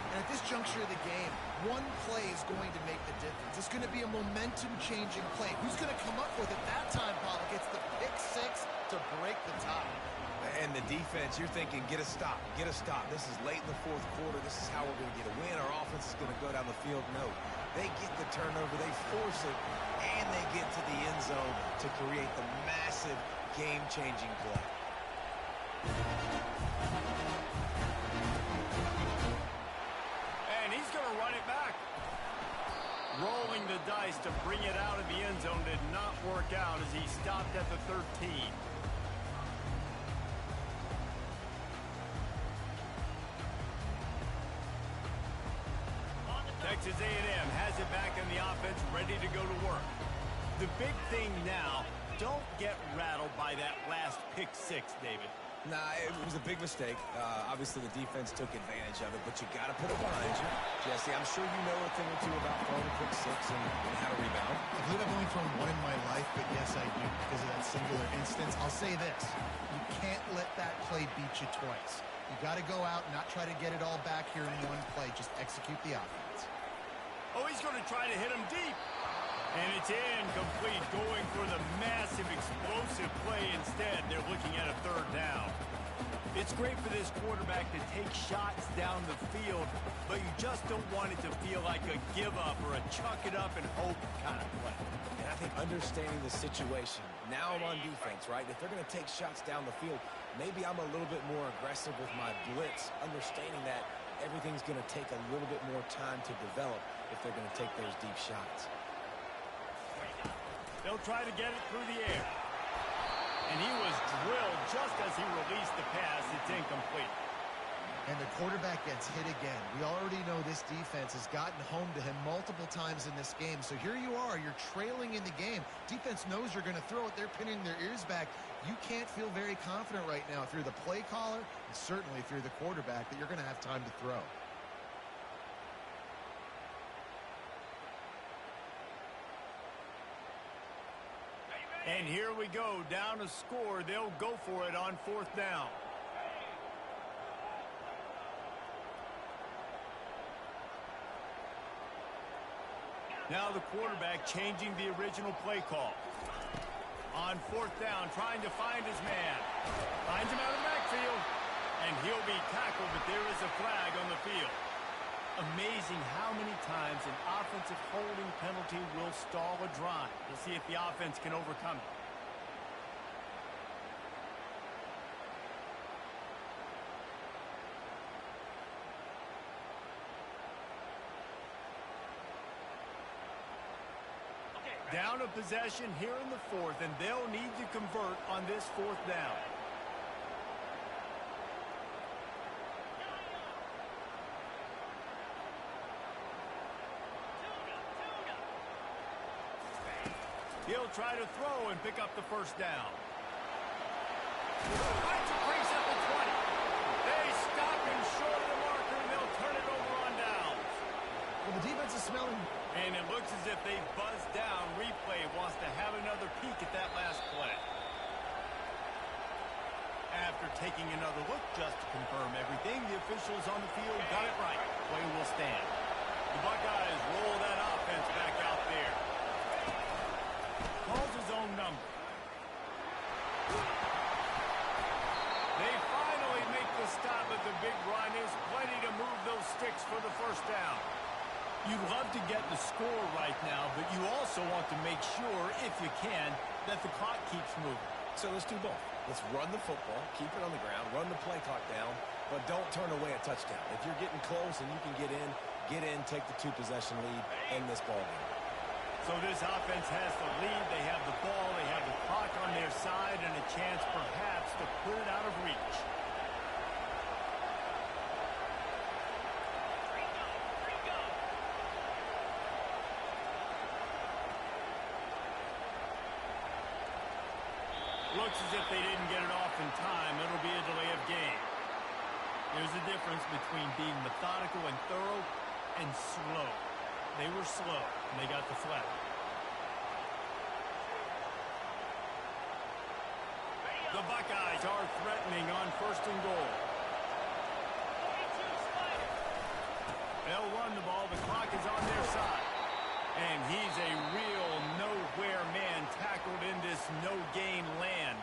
And at this juncture of the game, one play is going to make the difference. It's going to be a momentum-changing play. Who's going to come up with it that time, Paul? Gets the pick six to break the tie. And the defense, you're thinking, get a stop, get a stop. This is late in the fourth quarter. This is how we're going to get a win. Our offense is going to go down the field. No, they get the turnover, they force it, and they get to the end zone to create the massive game-changing play. And he's going to run it back. Rolling the dice to bring it out of the end zone did not work out as he stopped at the 13. Texas A&M has it back in the offense, ready to go to work. The big thing now, don't get rattled by that last pick six, David. Nah, it was a big mistake. Obviously, the defense took advantage of it, but you got to put it behind you. Jesse, I'm sure you know a thing or two about throwing a pick six and how to rebound. I believe I've only thrown one in my life, but yes, I do because of that singular instance. I'll say this. You can't let that play beat you twice. You got to go out and not try to get it all back here in one play. Just execute the offense. Oh, he's going to try to hit him deep. And it's incomplete, going for the massive explosive play instead. They're looking at a third down. It's great for this quarterback to take shots down the field, but you just don't want it to feel like a give up or a chuck it up and hope kind of play. And I think understanding the situation, now I'm on defense, right? If they're going to take shots down the field, maybe I'm a little bit more aggressive with my blitz, understanding that everything's going to take a little bit more time to develop if they're going to take those deep shots. They'll try to get it through the air. And he was drilled just as he released the pass. It's incomplete. And the quarterback gets hit again. We already know this defense has gotten home to him multiple times in this game. So here you are. You're trailing in the game. Defense knows you're going to throw it. They're pinning their ears back. You can't feel very confident right now if you're the play caller and certainly if you're the quarterback that you're going to have time to throw. And here we go, down a score. They'll go for it on fourth down. Now the quarterback changing the original play call. On fourth down, trying to find his man. Finds him out of the backfield. And he'll be tackled, but there is a flag on the field. Amazing how many times an offensive holding penalty will stall a drive. We'll see if the offense can overcome it. Down a possession here in the fourth, and they'll need to convert on this fourth down. He'll try to throw and pick up the first down. Finds a crease at the 20. They stop him short of the marker, and they'll turn it over on downs. Well, the defense is smelling. And it looks as if they buzzed down. Replay wants to have another peek at that last play. After taking another look just to confirm everything, the officials on the field got it right. Play will stand. The Buckeyes roll that offense back out there. Calls his own number. They finally make the stop at the big run. There's plenty to move those sticks for the first down. You'd love to get the score right now, but you also want to make sure, if you can, that the clock keeps moving. So let's do both. Let's run the football, keep it on the ground, run the play clock down, but don't turn away a touchdown. If you're getting close and you can get in, take the two-possession lead in this ball game. So this offense has the lead. They have the ball. They have the clock on their side and a chance perhaps to put it out of reach. Looks as if they didn't get it off in time. It'll be a delay of game. There's a difference between being methodical and thorough and slow. They were slow, and they got the flag. The Buckeyes are threatening on first and goal. They'll run the ball. The clock is on their side. And he's a real nowhere man tackled in this no-gain land.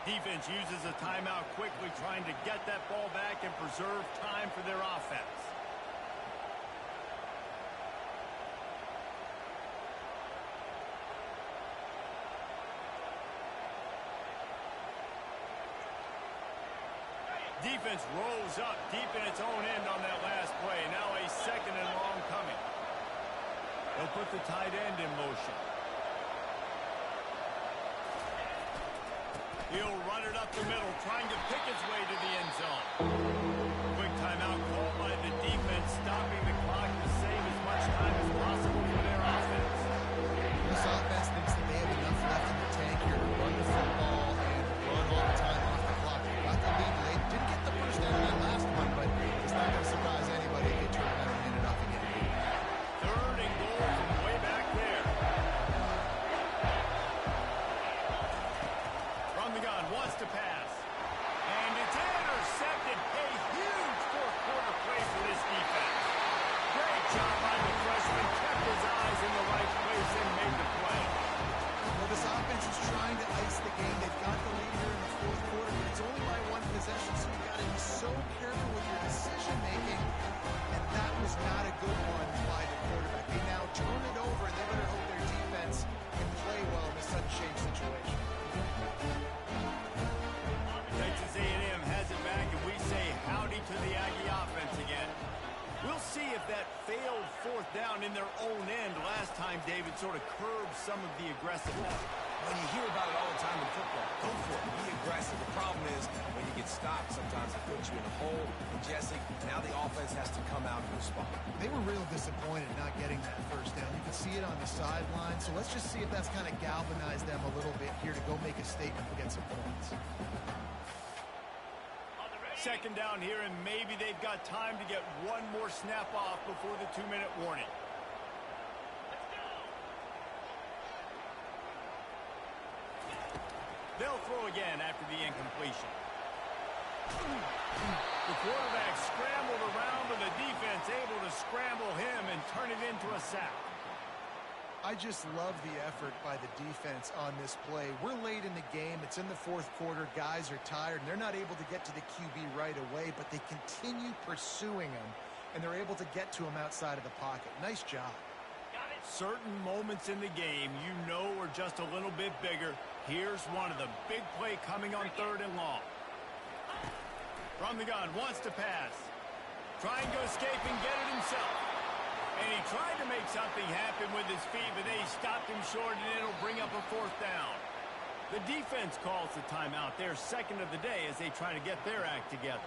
Defense uses a timeout quickly, trying to get that ball back and preserve time for their offense. Defense rolls up deep in its own end on that last play. Now a second and long coming. They'll put the tight end in motion. He'll run it up the middle, trying to pick his way to the end zone. Quick timeout called by the defense, stopping the clock to save as much time as possible for their offense. This offense thinks that they have enough left in the tank here to run the football and run all the time off the clock. They got the lead late. Didn't get the first down in that last one, but it's not going to surprise anybody if they turn around and hand it off again. Third and goal from way back there. From the gun, wants to pass. And it's intercepted. A huge fourth-quarter play for this defense. Great job by the freshman. Kept his eyes in the right place and made the play. Well, this offense is trying to ice the game. They've got the lead here in the fourth quarter, but it's only by one possession, so you've got to be so careful with your decision-making. And that was not a good one by the quarterback. They now turn it over, and they better hope their defense can play well in this sudden change situation. Texas A&M has it back, and we say howdy to the Aggie offense again. We'll see if that failed fourth down in their own end last time, David, sort of curbed some of the aggressiveness. When you hear about it all the time in football, go for it. Be aggressive. The problem is when you get stopped, sometimes it puts you in a hole. And Jesse, now the offense has to come out and respond. They were real disappointed not getting that first down. You can see it on the sideline, so let's just see if that's kind of galvanized them a little bit here to go make a statement and get some points. Second down here, and maybe they've got time to get one more snap off before the 2-minute warning. They'll throw again after the incompletion. The quarterback scrambled around, but the defense able to scramble him and turn it into a sack. I just love the effort by the defense on this play. We're late in the game. It's in the fourth quarter. Guys are tired, and they're not able to get to the QB right away, but they continue pursuing him, and they're able to get to him outside of the pocket. Nice job. Certain moments in the game you know are just a little bit bigger. Here's one of them. Big play coming on third and long. From the gun, wants to pass. Trying to escape and get it himself. And he tried to make something happen with his feet, but they stopped him short, and it'll bring up a fourth down. The defense calls the timeout, their second of the day, as they try to get their act together.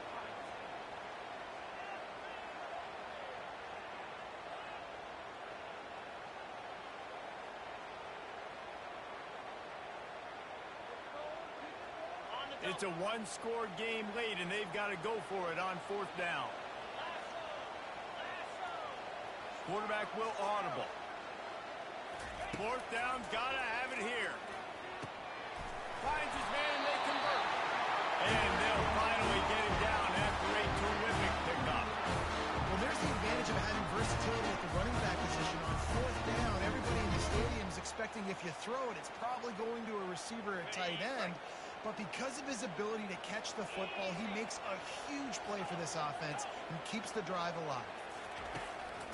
It's a one-score game late, and they've got to go for it on fourth down. Quarterback will audible. Fourth down, gotta have it here. Finds his man, and they convert. And they'll finally get him down after a terrific pickup. Well, there's the advantage of having versatility at the running back position. On fourth down, everybody in the stadium is expecting if you throw it, it's probably going to a receiver at tight end. But because of his ability to catch the football, he makes a huge play for this offense and keeps the drive alive.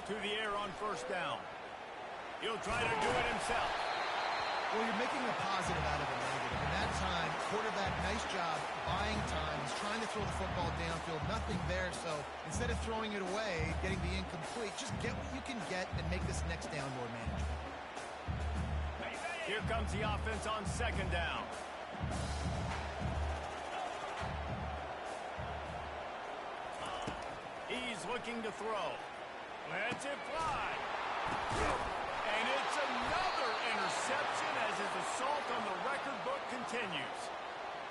To the air on first down. He'll try to do it himself. Well, you're making a positive out of a negative. In that time, quarterback, nice job buying time. He's trying to throw the football downfield. Nothing there, so instead of throwing it away, getting the incomplete, just get what you can get and make this next down more manageable. Here comes the offense on second down. He's looking to throw. Lets it fly. And it's another interception as his assault on the record book continues.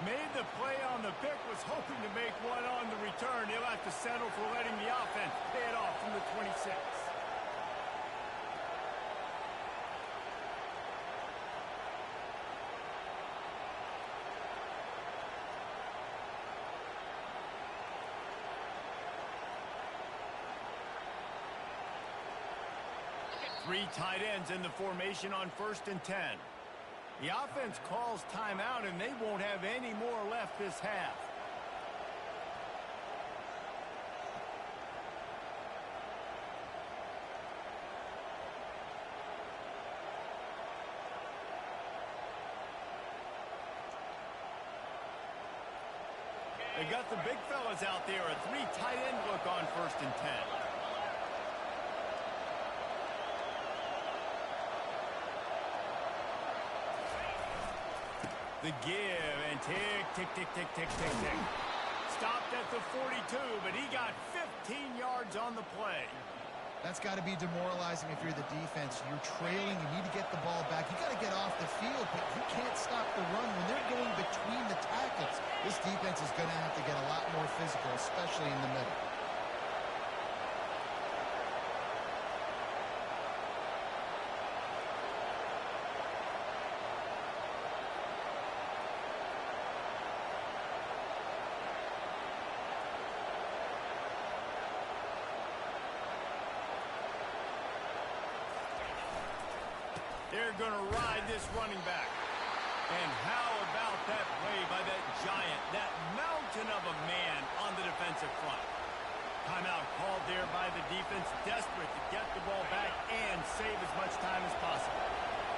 Made the play on the pick, was hoping to make one on the return. He'll have to settle for letting the offense pay it off from the 26. Three tight ends in the formation on 1st and 10. The offense calls timeout, and they won't have any more left this half. They got the big fellas out there, a three tight end look on 1st and 10. The give and tick, tick, tick, tick, tick, tick, tick. Stopped at the 42, but he got 15 yards on the play. That's got to be demoralizing if you're the defense. You're trailing. You need to get the ball back. You got to get off the field, but you can't stop the run when they're going between the tackles. This defense is going to have to get a lot more physical, especially in the middle. They're going to ride this running back. And how about that play by that giant, that mountain of a man on the defensive front? Timeout called there by the defense, desperate to get the ball back and save as much time as possible.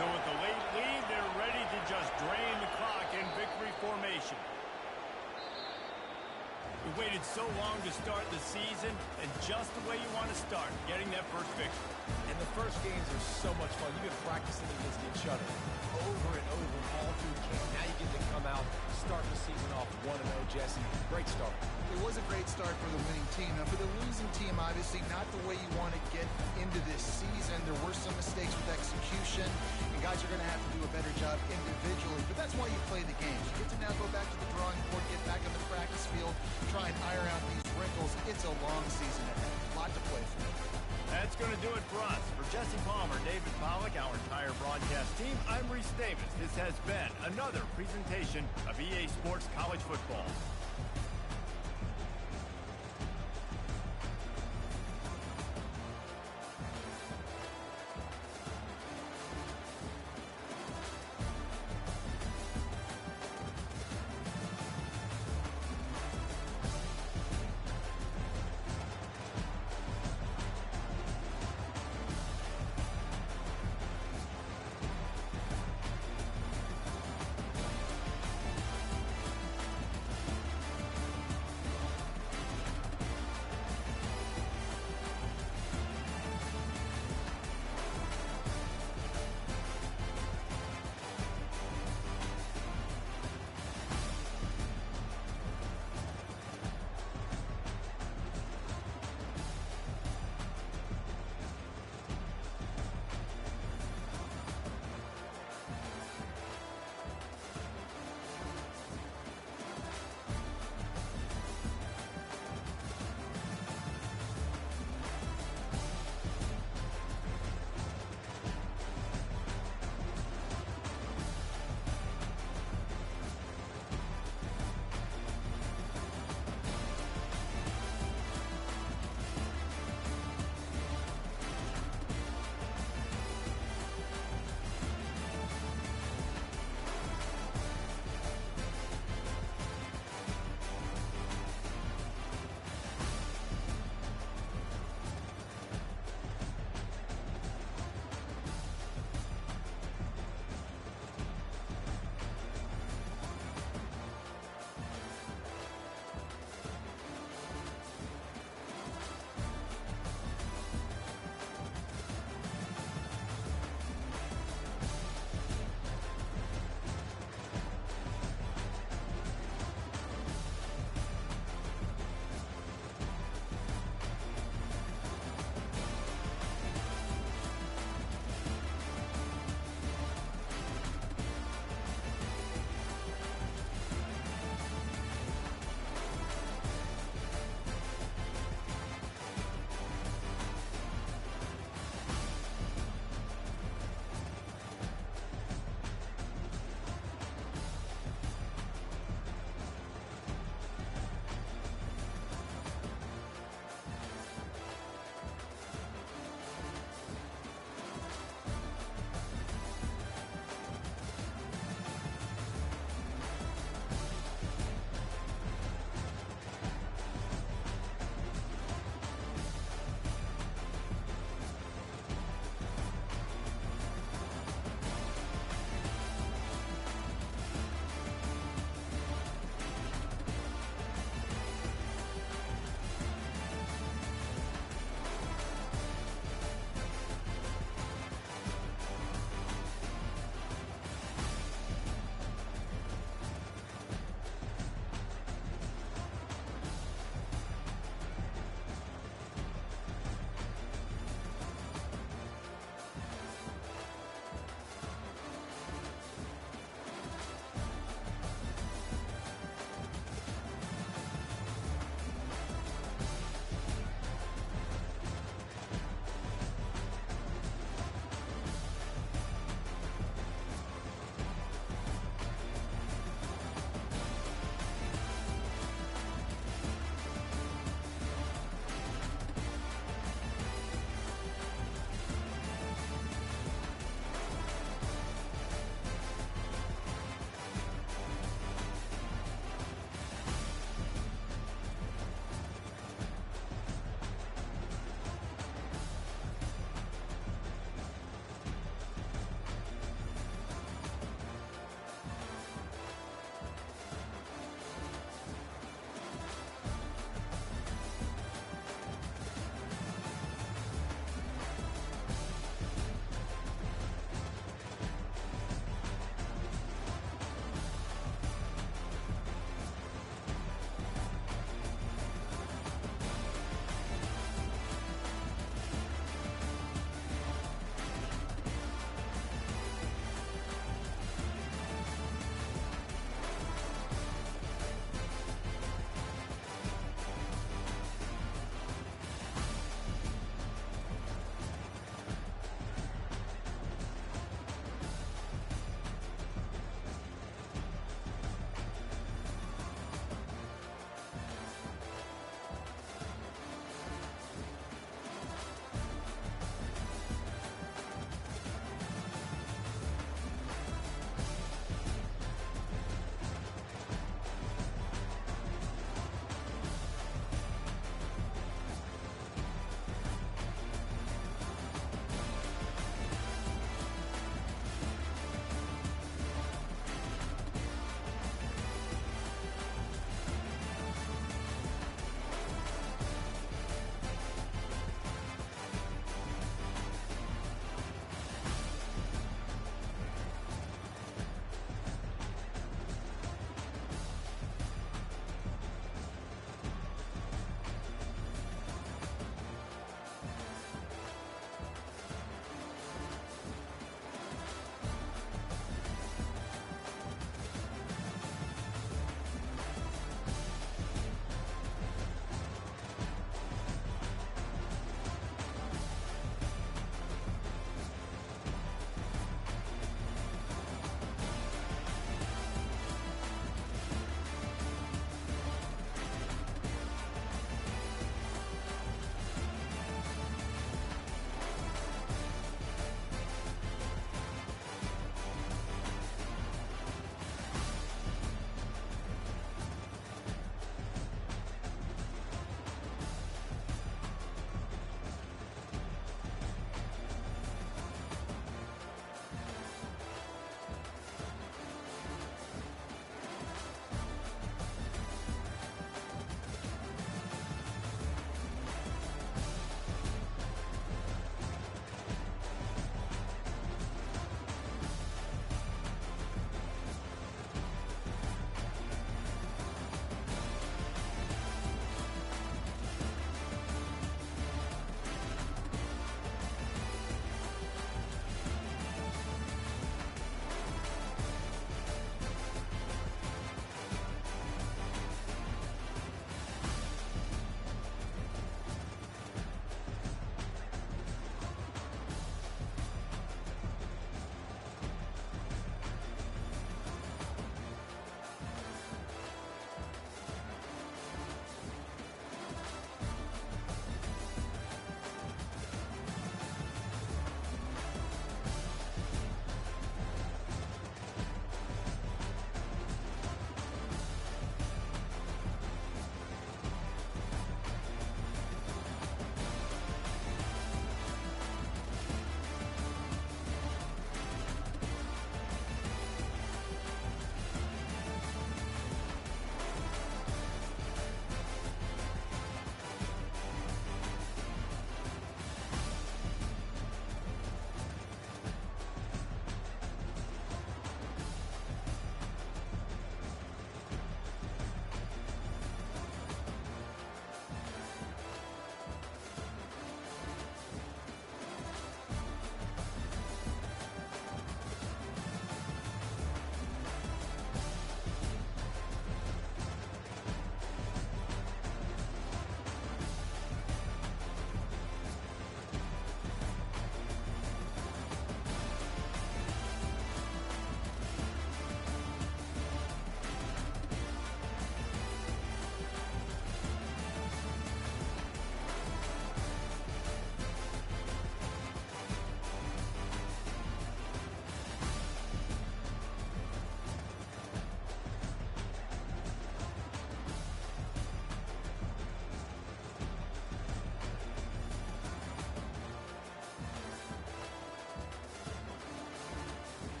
So with the late lead, they're ready to just drain the clock in victory formation. We waited so long to start the season, and just the way you want to start, getting that first victory. And the first games are so much fun. You've been practicing against each other over and over all through camp. Now you get to come out, start the season off 1-0, Jesse. Great start. It was a great start for the winning team. Now, for the losing team, obviously not the way you want to get into this season. There were some mistakes with execution, and guys are going to have to do a better job individually. But that's why you play the games. You get to now go back to the drawing board, get back on the practice field, try and iron out these wrinkles. It's a long season ahead. A lot to play for. That's going to do it for us. For Jesse Palmer, David Pollack, our entire broadcast team, I'm Reese Davis. This has been another presentation of EA Sports College Football.